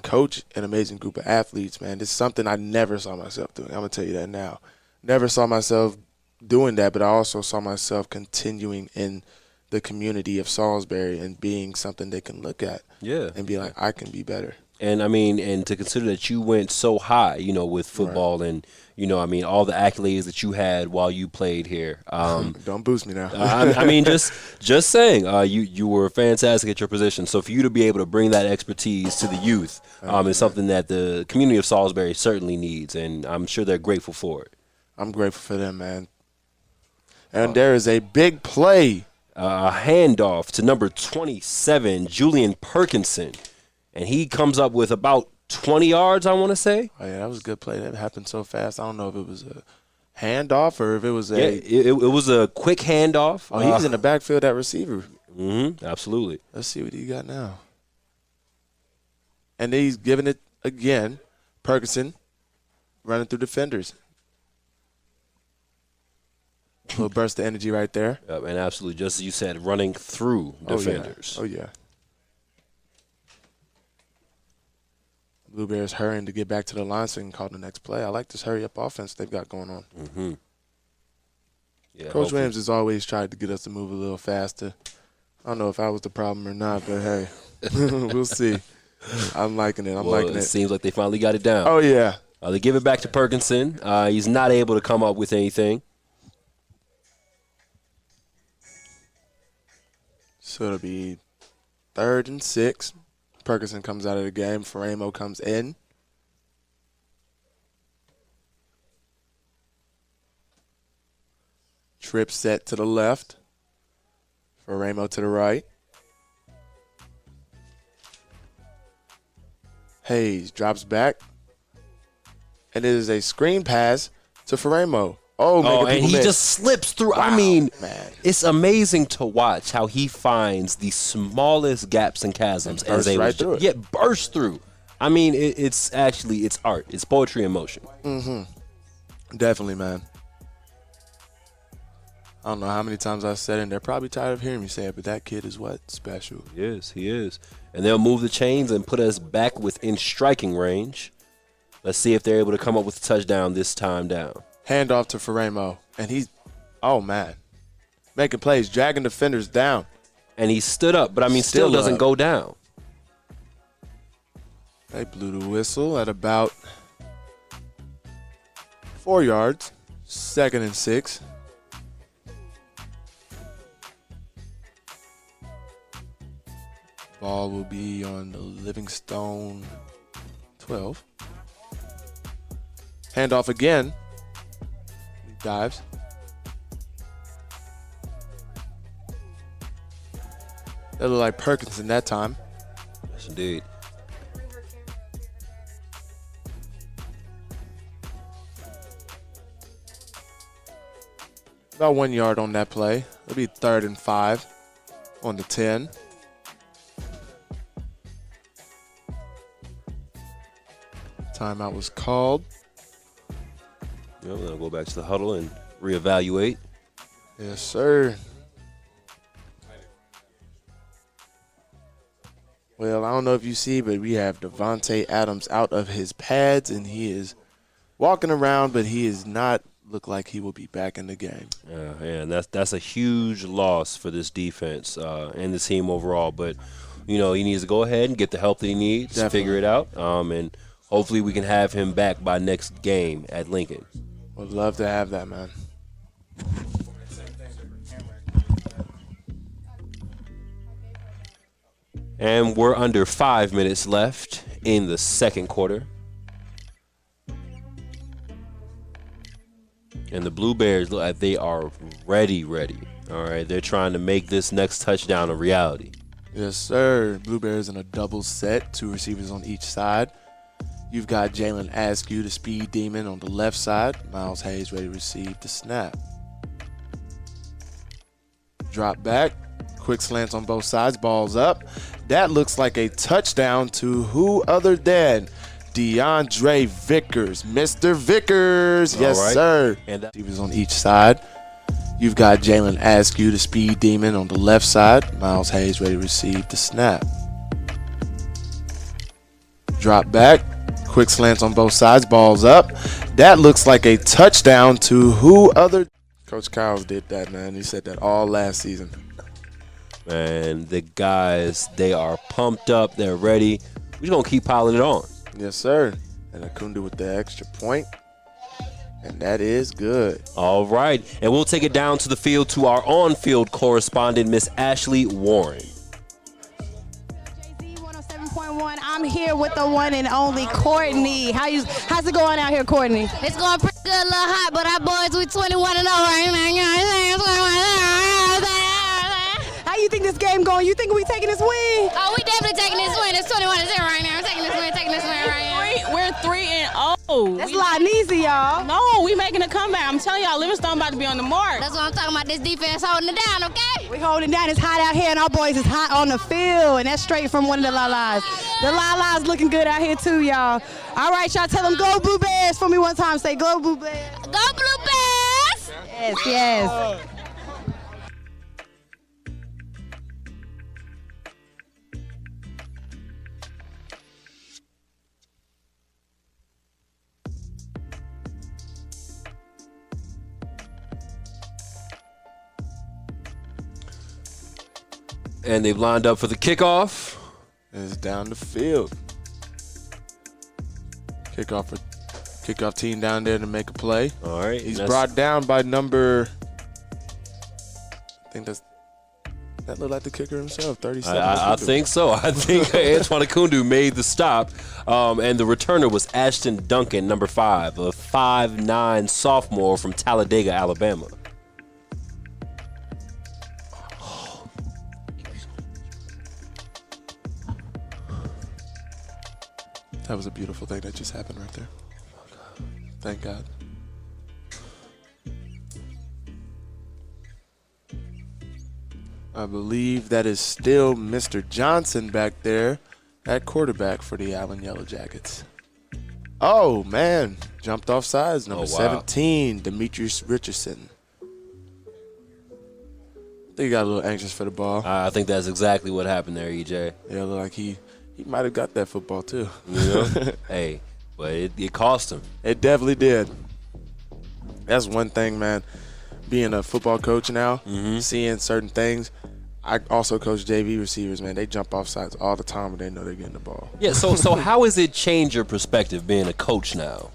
coach an amazing group of athletes, man. This is something I never saw myself doing. I'm going to tell you that now. Never saw myself doing that, but I also saw myself continuing in the community of Salisbury and being something they can look at and be like, I can be better. And, I mean, and to consider that you went so high, with football and, all the accolades that you had while you played here. Don't boost me now. I mean, just saying, you were fantastic at your position. So for you to be able to bring that expertise to the youth is something that the community of Salisbury certainly needs, and I'm sure they're grateful for it. I'm grateful for them, man. And there is a big play. A handoff to number 27, Julian Perkinson. And he comes up with about 20 yards, I want to say. Oh, yeah, that was a good play. That happened so fast. I don't know if it was a handoff or if it was a – it was a quick handoff. Oh, he was in the backfield at receiver. Absolutely. Let's see what he got now. And then he's giving it again. Perkinson running through defenders. A little burst of energy right there. Yep, and absolutely, just as you said, running through defenders. Oh, yeah. Blue Bears hurrying to get back to the line so they can call the next play. I like this hurry-up offense they've got going on. Yeah, Coach Williams has always tried to get us to move a little faster. I don't know if I was the problem or not, but, hey, we'll see. I'm liking it. I'm liking it. It seems like they finally got it down. Oh, yeah. They give it back to Perkinson. He's not able to come up with anything. So it'll be 3rd and 6. Perkinson comes out of the game. Faramo comes in. Trip set to the left. Faramo to the right. Hayes drops back. And it is a screen pass to Faramo. Oh, and he just slips through. Wow, I mean, man. It's amazing to watch how he finds the smallest gaps and chasms And bursts right through it. Yeah, burst through. I mean, it's art. It's poetry in motion. Definitely, man. I don't know how many times I've said it, and they're probably tired of hearing me say it, but that kid is what? Special. He is. And they'll move the chains and put us back within striking range. Let's see if they're able to come up with a touchdown this time down. Handoff to Faramo, and he's, oh, man, making plays, dragging defenders down. And he stood up, but, I mean, still doesn't go down. They blew the whistle at about 4 yards. 2nd and 6. Ball will be on the Livingstone 12. Handoff again. He dives. That looked like Perkinson that time. Yes, indeed. About 1 yard on that play. It'll be 3rd and 5 on the 10. Timeout was called. We're going to go back to the huddle and reevaluate. Yes, sir. Well, I don't know if you see, but we have Devontae Adams out of his pads, and he is walking around, but he is not look like he will be back in the game. Yeah, and that's a huge loss for this defense and the team overall. But, he needs to go ahead and get the help that he needs, figure it out, and hopefully we can have him back by next game at Lincoln. Would love to have that, man. And we're under 5 minutes left in the second quarter. And the Blue Bears look like they are ready. All right, they're trying to make this next touchdown a reality. Yes, sir. Blue Bears in a double set, 2 receivers on each side. You've got Jalen Askew, the speed demon, on the left side. Miles Hayes ready to receive the snap. Drop back. Quick slants on both sides. Ball's up. That looks like a touchdown to who other than DeAndre Vickers. Mr. Vickers. Yes, right. sir. And receivers on each side. You've got Jalen Askew, the speed demon, on the left side. Miles Hayes ready to receive the snap. Drop back. Quick slants on both sides. Ball's up. That looks like a touchdown to who other. Coach Kyles did that, man. He said that all last season. And the guys, they are pumped up. They're ready. We're just going to keep piling it on. Yes, sir. And Akundu with the extra point. And that is good. All right. And we'll take it down to the field to our on-field correspondent, Miss Ashley Warren. WLJZ 107.1. I'm here with the one and only Courtney. How's it going out here, Courtney? It's going pretty good, a little hot, but our boys, we 21-0 right now. How you think this game going? You think we taking this win? Oh, we definitely taking this win. It's 21-0 right now. We're taking this win right now. We're 3-0. That's a lot easy, y'all. No, we making a comeback. I'm telling y'all, Livingstone about to be on the mark. That's what I'm talking about. This defense holding it down, okay? We holding it down. It's hot out here, and our boys is hot on the field, and that's straight from one of the La-Las. The La-Las looking good out here too, y'all. All right, y'all, tell them go Blue Bears for me one time. Say go Blue Bears. Go Blue Bears! Yes. And they've lined up for the kickoff. It's down the field. Kickoff team down there to make a play. All right. He's brought down by number, I think that looked like the kicker himself, 37. I think so. I think Antoine Akundu made the stop. And the returner was Ashton Duncan, number 5, a 5'9" sophomore from Talladega, Alabama. That was a beautiful thing that just happened right there. Thank God. I believe that is still Mr. Johnson back there at quarterback for the Allen Yellow Jackets. Oh, man. Jumped off sides. Number 17, Demetrius Richardson. I think he got a little anxious for the ball. I think that's exactly what happened there, EJ. Yeah, looked like he might have got that football too. Hey, but it cost him. It definitely did. That's one thing, man. Being a football coach now, seeing certain things. I also coach JV receivers, man. They jump off sides all the time when they know they're getting the ball. Yeah, so how has it changed your perspective being a coach now?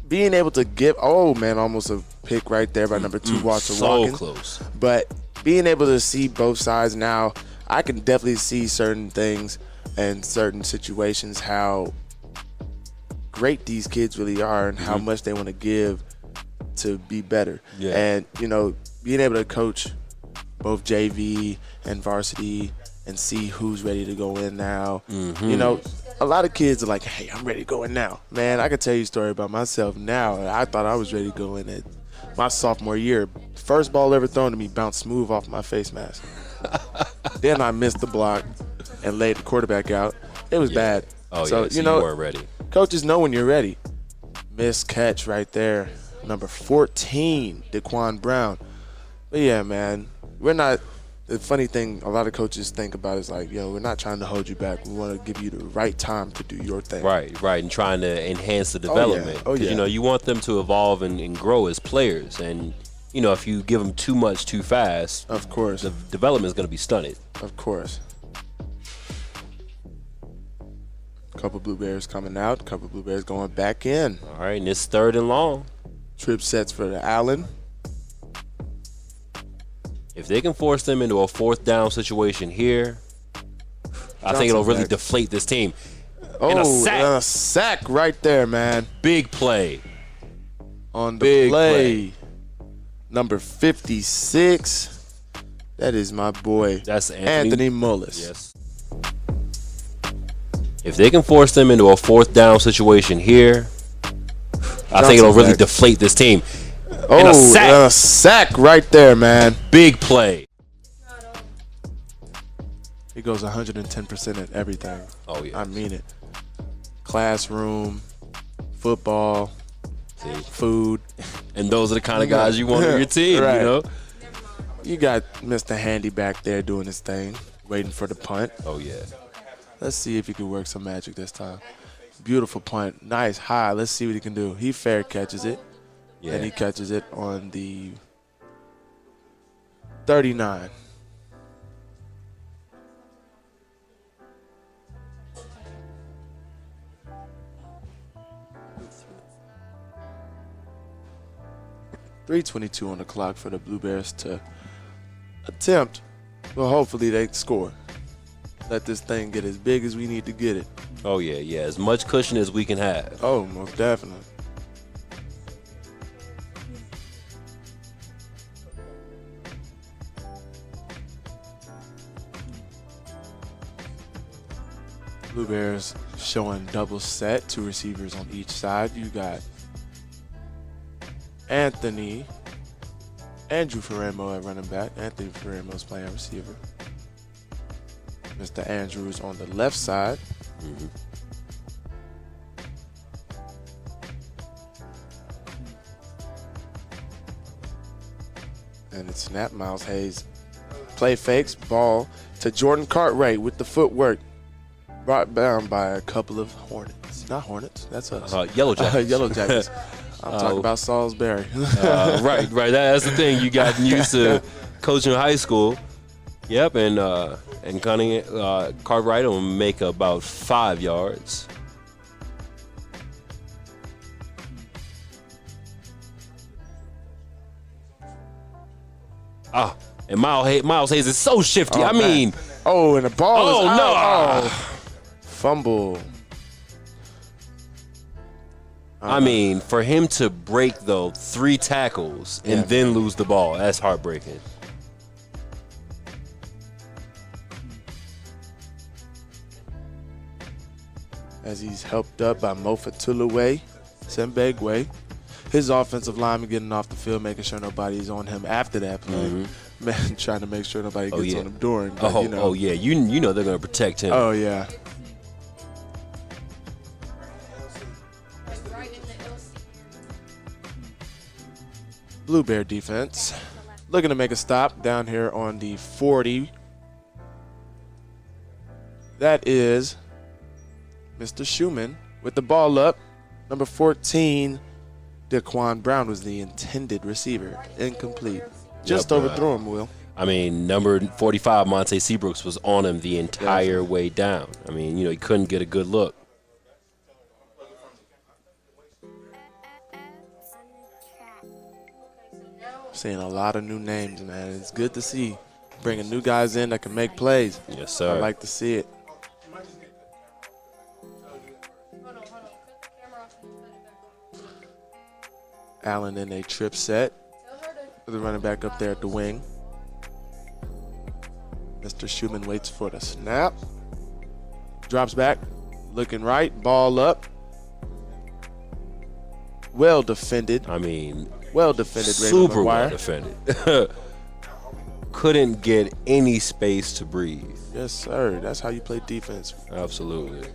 Being able to give, almost pick right there by number 2, Walter so Watkins. close. But being able to see both sides now, I can definitely see certain things and certain situations, how great these kids really are and how much they want to give to be better. Yeah. And, you know, being able to coach both JV and varsity and see who's ready to go in now. You know, a lot of kids are like, hey, I'm ready to go in now. Man, I can tell you a story about myself now. I thought I was ready to go in at my sophomore year. First ball ever thrown to me bounced smooth off my face mask. Then I missed the block and laid the quarterback out. It was bad. Oh, so, yeah, so you know, you weren't ready. Coaches know when you're ready. Missed catch right there. Number 14, Daquan Brown. But yeah, man, we're not. The funny thing a lot of coaches think about is like, yo, we're not trying to hold you back. We want to give you the right time to do your thing. Right, and trying to enhance the development. Oh, yeah. You know, you want them to evolve and grow as players. And, you know, if you give them too much too fast, of course, the development is going to be stunted. Of course. Couple Blue Bears coming out, couple Blue Bears going back in. All right, and it's 3rd and long. Trip sets for the Allen. If they can force them into a 4th down situation here, I think it'll really deflate this team. And a sack right there, man. Big play. On the play. Number 56. That is my boy. That's Anthony Mullis. Yes. If they can force them into a 4th down situation here, I think it'll really deflate this team. And a sack right there, man. Big play. He goes 110% at everything. Oh, yeah. I mean it. Classroom, football, food. And those are the kind of guys you want on your team, right. You know? You got Mr. Handy back there doing his thing, waiting for the punt. Oh, yeah. Let's see if he can work some magic this time. Beautiful punt. Nice, high. Let's see what he can do. He fair catches it. Yeah. And he catches it on the 39. .322 on the clock for the Blue Bears to attempt. Well, hopefully they score. Let this thing get as big as we need to get it. Oh, yeah. As much cushion as we can have. Oh, most definitely. Blue Bears showing double set, 2 receivers on each side. You got Andrew Ferramo at running back. Anthony Ferramo's playing receiver. Mr. Andrews on the left side. And it's snap. Miles Hayes play fakes, ball to Jordan Cartwright with the footwork. Brought down by a couple of Hornets. Not Hornets, that's us. Yellow Jackets. Yellow Jackets. I'm talking about Salisbury. Right. That's the thing. You got used to coaching in high school. Yep, and Cartwright will make about 5 yards. And Miles Hayes is so shifty. Oh, I mean, and the ball is out. No. Fumble. I mean, for him to break, though, 3 tackles and then lose the ball, that's heartbreaking. As he's helped up by Mofa Tulaway, Sembegwe. His offensive lineman getting off the field, making sure nobody's on him after that play. Man, trying to make sure nobody gets on him during. But, You know they're going to protect him. Oh, yeah. Blue Bear defense looking to make a stop down here on the 40. That is Mr. Schumann with the ball up. Number 14, Daquan Brown was the intended receiver. Incomplete. Just overthrew him, Will. I mean, number 45, Monte Seabrooks, was on him the entire way down. I mean, he couldn't get a good look. Seeing a lot of new names, man. It's good to see. Bringing new guys in that can make plays. Yes, sir. I like to see it. Allen in a trip set. The running back up there at the wing. Mr. Schumann waits for the snap. Drops back. Looking right. Ball up. Well defended. I mean, well defended. Super well defended. Couldn't get any space to breathe. Yes, sir. That's how you play defense. Absolutely.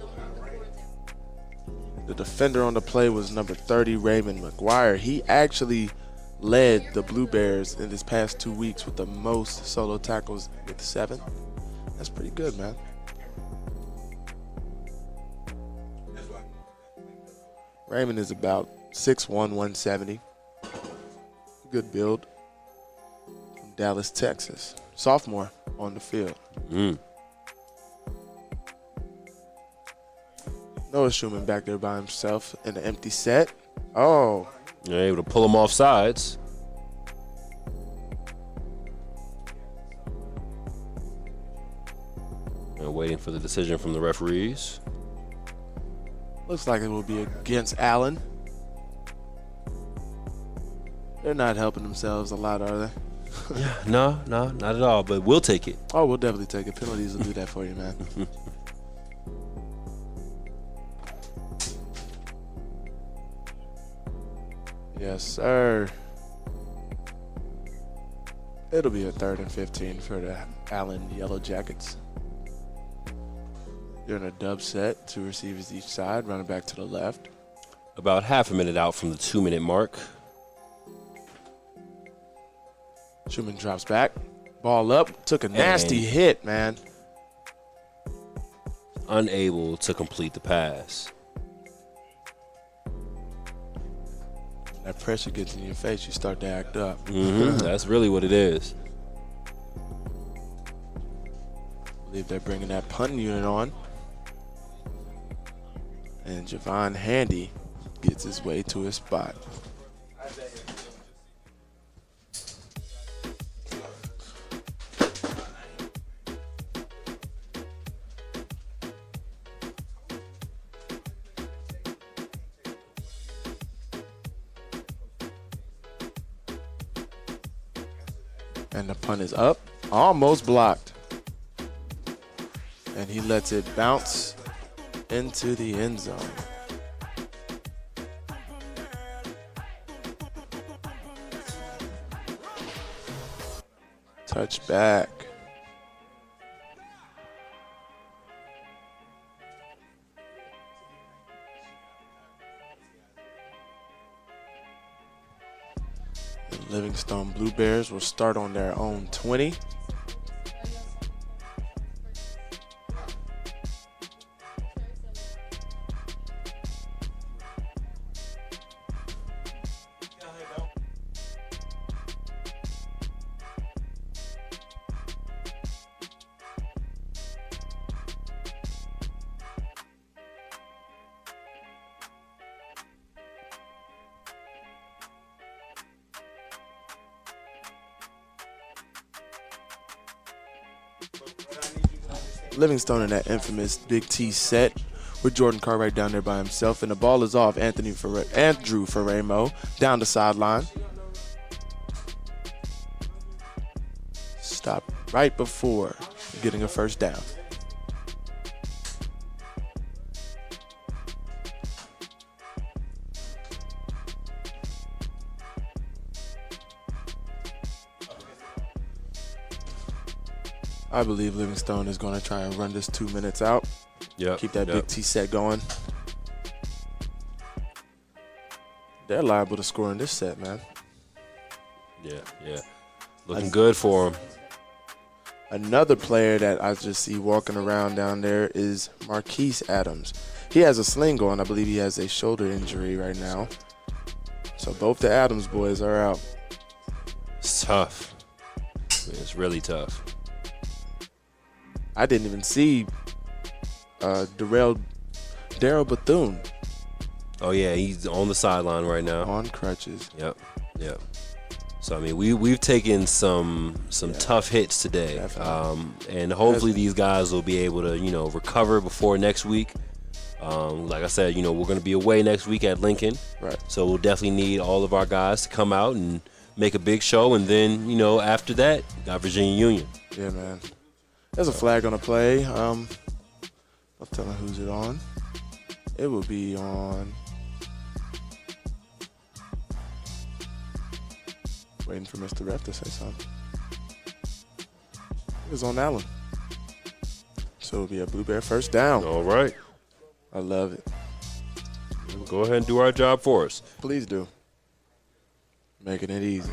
The defender on the play was number 30, Raymond McGuire. He actually led the Blue Bears in this past 2 weeks with the most solo tackles with 7. That's pretty good, man. Raymond is about 6'1", 170. Good build. From Dallas, Texas. Sophomore on the field. Noah Schumann back there by himself in an empty set. Oh. You're able to pull him off sides. And waiting for the decision from the referees. Looks like it will be against Allen. They're not helping themselves a lot, are they? Yeah, no, not at all. But we'll take it. Oh, we'll definitely take it. Penalties will do that for you, man. Yes, sir. It'll be a 3rd and 15 for the Allen Yellow Jackets. They're in a dub set, 2 receivers each side, running back to the left. About half a minute out from the 2-minute mark. Schumann drops back. Ball up. Took a nasty hit, man. Unable to complete the pass. That pressure gets in your face, you start to act up. That's really what it is. I believe they're bringing that punt unit on. And Javon Handy gets his way to his spot. And the punt is up, almost blocked. And he lets it bounce into the end zone. Touchback. The Livingstone Blue Bears will start on their own 20. Livingstone in that infamous Big T set with Jordan Cartwright down there by himself, and the ball is off. Andrew Ferramo down the sideline. Stop right before getting a first down. I believe Livingstone is going to try and run this 2 minutes out. Keep that Big T set going. They're liable to score in this set, man. Yeah. Looking good for him. Another player that I just see walking around down there is Marquise Adams. He has a sling on. I believe he has a shoulder injury right now. So both the Adams boys are out. It's tough. It's really tough. I didn't even see Daryl Bethune. Oh, yeah, he's on the sideline right now. On crutches. Yep. So I mean, we've taken some tough hits today, and hopefully these guys will be able to recover before next week. Like I said, we're going to be away next week at Lincoln, right? So we'll definitely need all of our guys to come out and make a big show, and then after that, got Virginia Union. Yeah, man. There's a flag on the play. I'll tell them who's it on. It will be on. Waiting for Mr. Ref to say something. It was on Allen. So it'll be a Blue Bear first down. All right. I love it. Go ahead and do our job for us. Please do. Making it easy.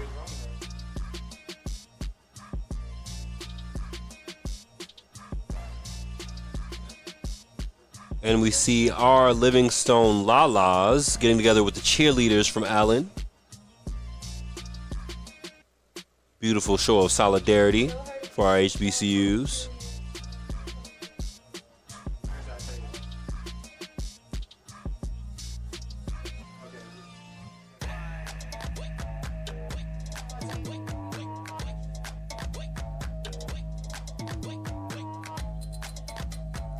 And we see our Livingstone Lalas getting together with the cheerleaders from Allen. Beautiful show of solidarity for our HBCUs.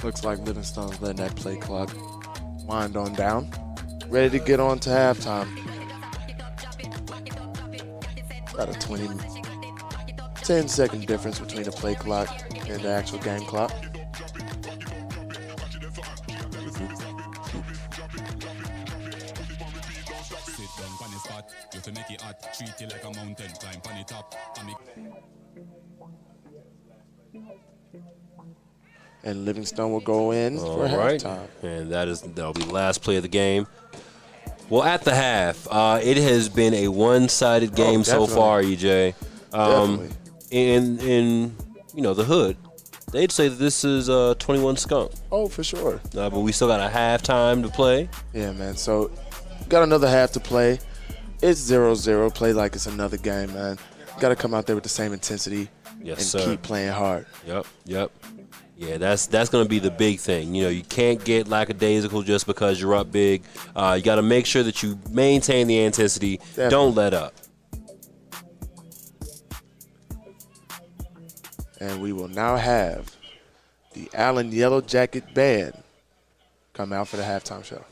Looks like Livingstone's letting that play clock wind on down. Ready to get on to halftime. About a 10-second difference between the play clock and the actual game clock. And Livingstone will go in for halftime. And that'll be the last play of the game. Well, at the half, it has been a one-sided game so far, EJ. In the hood, they'd say that this is 21 skunk. Oh, for sure. But we still got a halftime to play. Yeah, man. So got another half to play. It's 0-0. Play like it's another game, man. Got to come out there with the same intensity and keep playing hard. Yep. Yeah, that's going to be the big thing. You can't get lackadaisical just because you're up big. You got to make sure that you maintain the intensity. Definitely. Don't let up. And we will now have the Allen Yellow Jacket Band come out for the halftime show.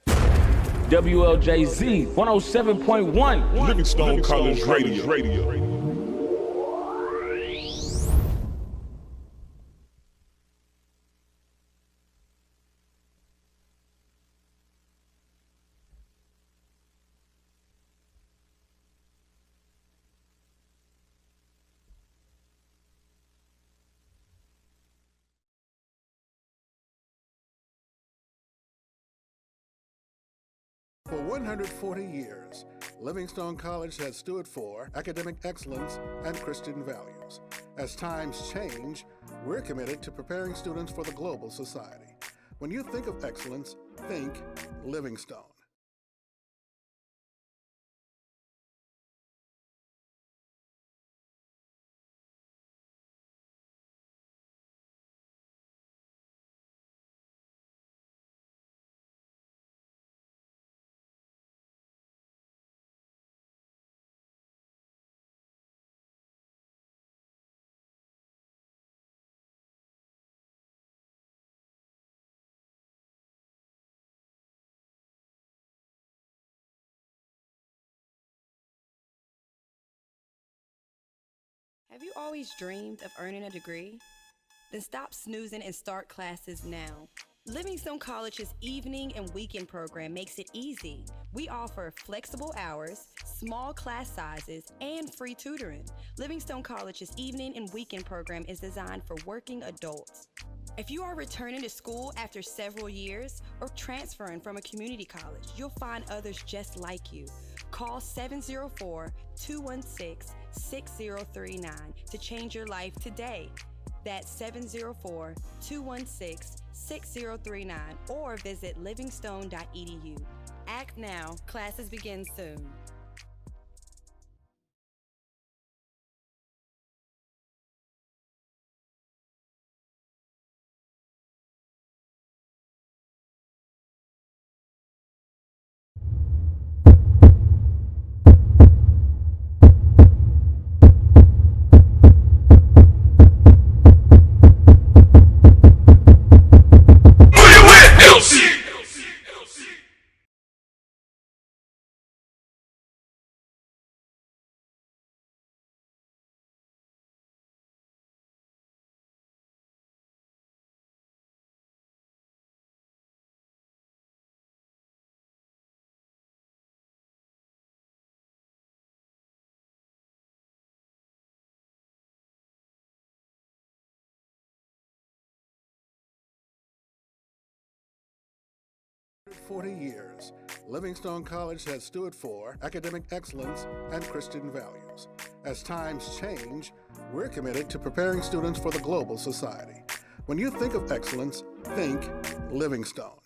WLJZ 107.1 Livingstone College Radio. For 140 years, Livingstone College has stood for academic excellence and Christian values. As times change, we're committed to preparing students for the global society. When you think of excellence, think Livingstone. Have you always dreamed of earning a degree? Then stop snoozing and start classes now. Livingstone College's evening and weekend program makes it easy. We offer flexible hours, small class sizes, and free tutoring. Livingstone College's evening and weekend program is designed for working adults. If you are returning to school after several years or transferring from a community college, you'll find others just like you. Call 704-216-6039 to change your life today. That's 704-216-6039 or visit livingstone.edu. Act now. Classes begin soon. 40 years, Livingstone College has stood for academic excellence and Christian values. As times change, we're committed to preparing students for the global society. When you think of excellence, think Livingstone.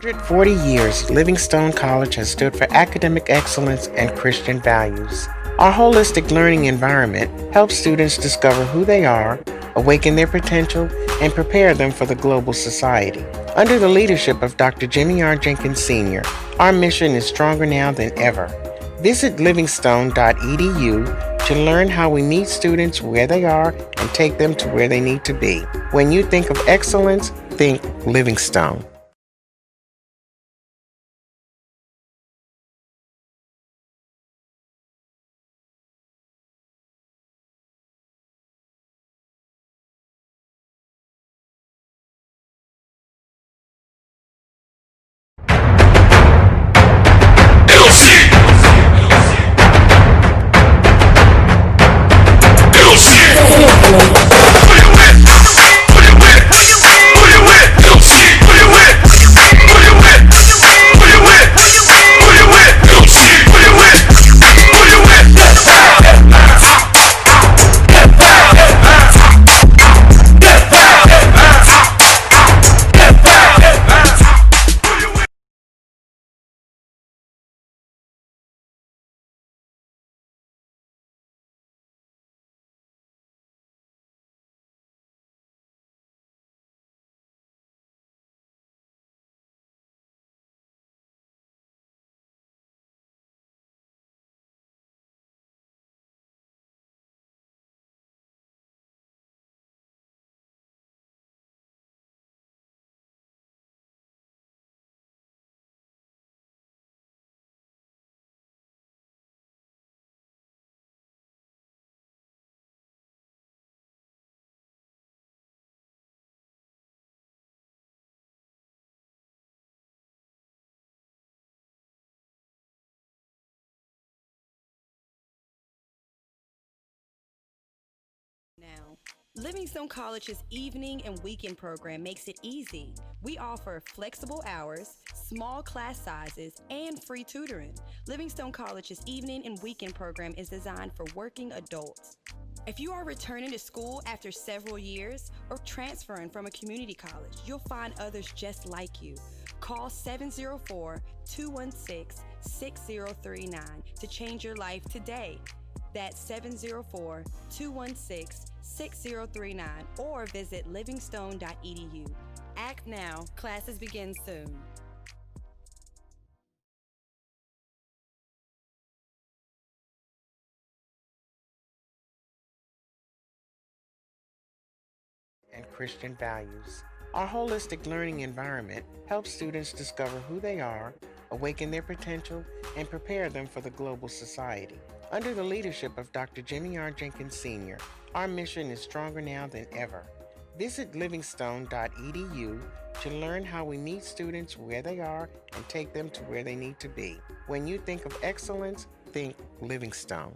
For 40 years, Livingstone College has stood for academic excellence and Christian values. Our holistic learning environment helps students discover who they are, awaken their potential, and prepare them for the global society. Under the leadership of Dr. Jimmy R. Jenkins Sr., our mission is stronger now than ever. Visit livingstone.edu to learn how we meet students where they are and take them to where they need to be. When you think of excellence, think Livingstone. Now, Livingstone College's evening and weekend program makes it easy. We offer flexible hours, small class sizes, and free tutoring. Livingstone College's evening and weekend program is designed for working adults. If you are returning to school after several years or transferring from a community college, you'll find others just like you. Call 704-216-6039 to change your life today. That's 704-216-6039 or visit livingstone.edu. Act now. Classes begin soon. And Christian values. Our holistic learning environment helps students discover who they are, awaken their potential, and prepare them for the global society. Under the leadership of Dr. Jimmy R. Jenkins Sr., our mission is stronger now than ever. Visit livingstone.edu to learn how we meet students where they are and take them to where they need to be. When you think of excellence, think Livingstone.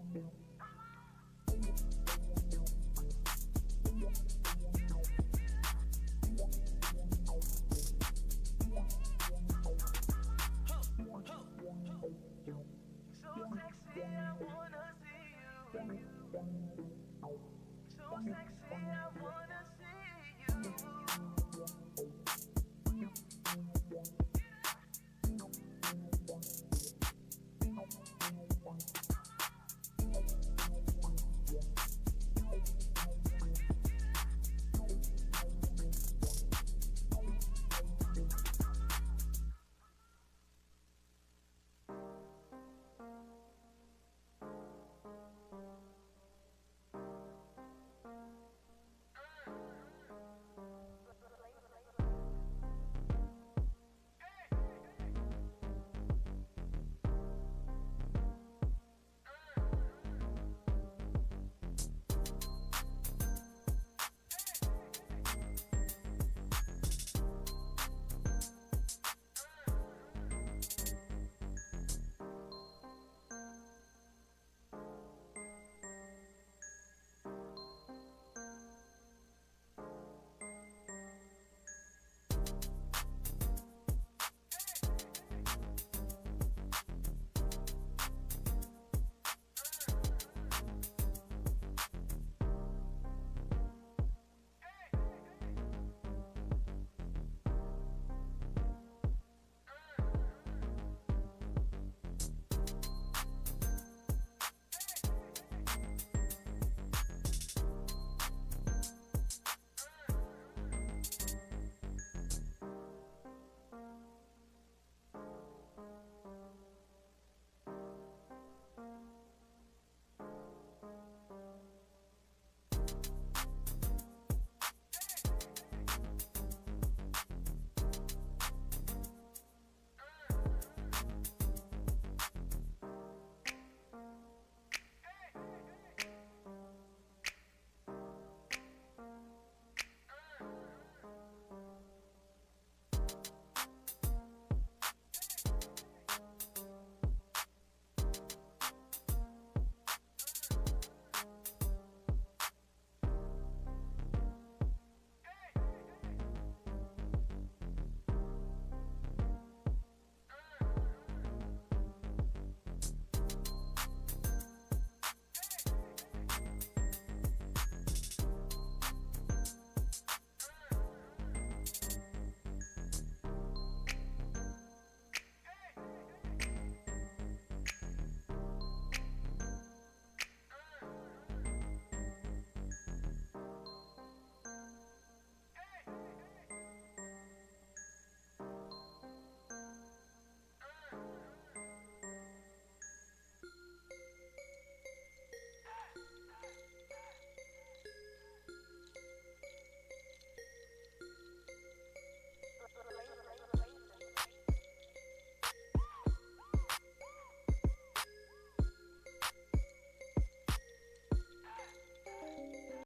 So sexy, I wanna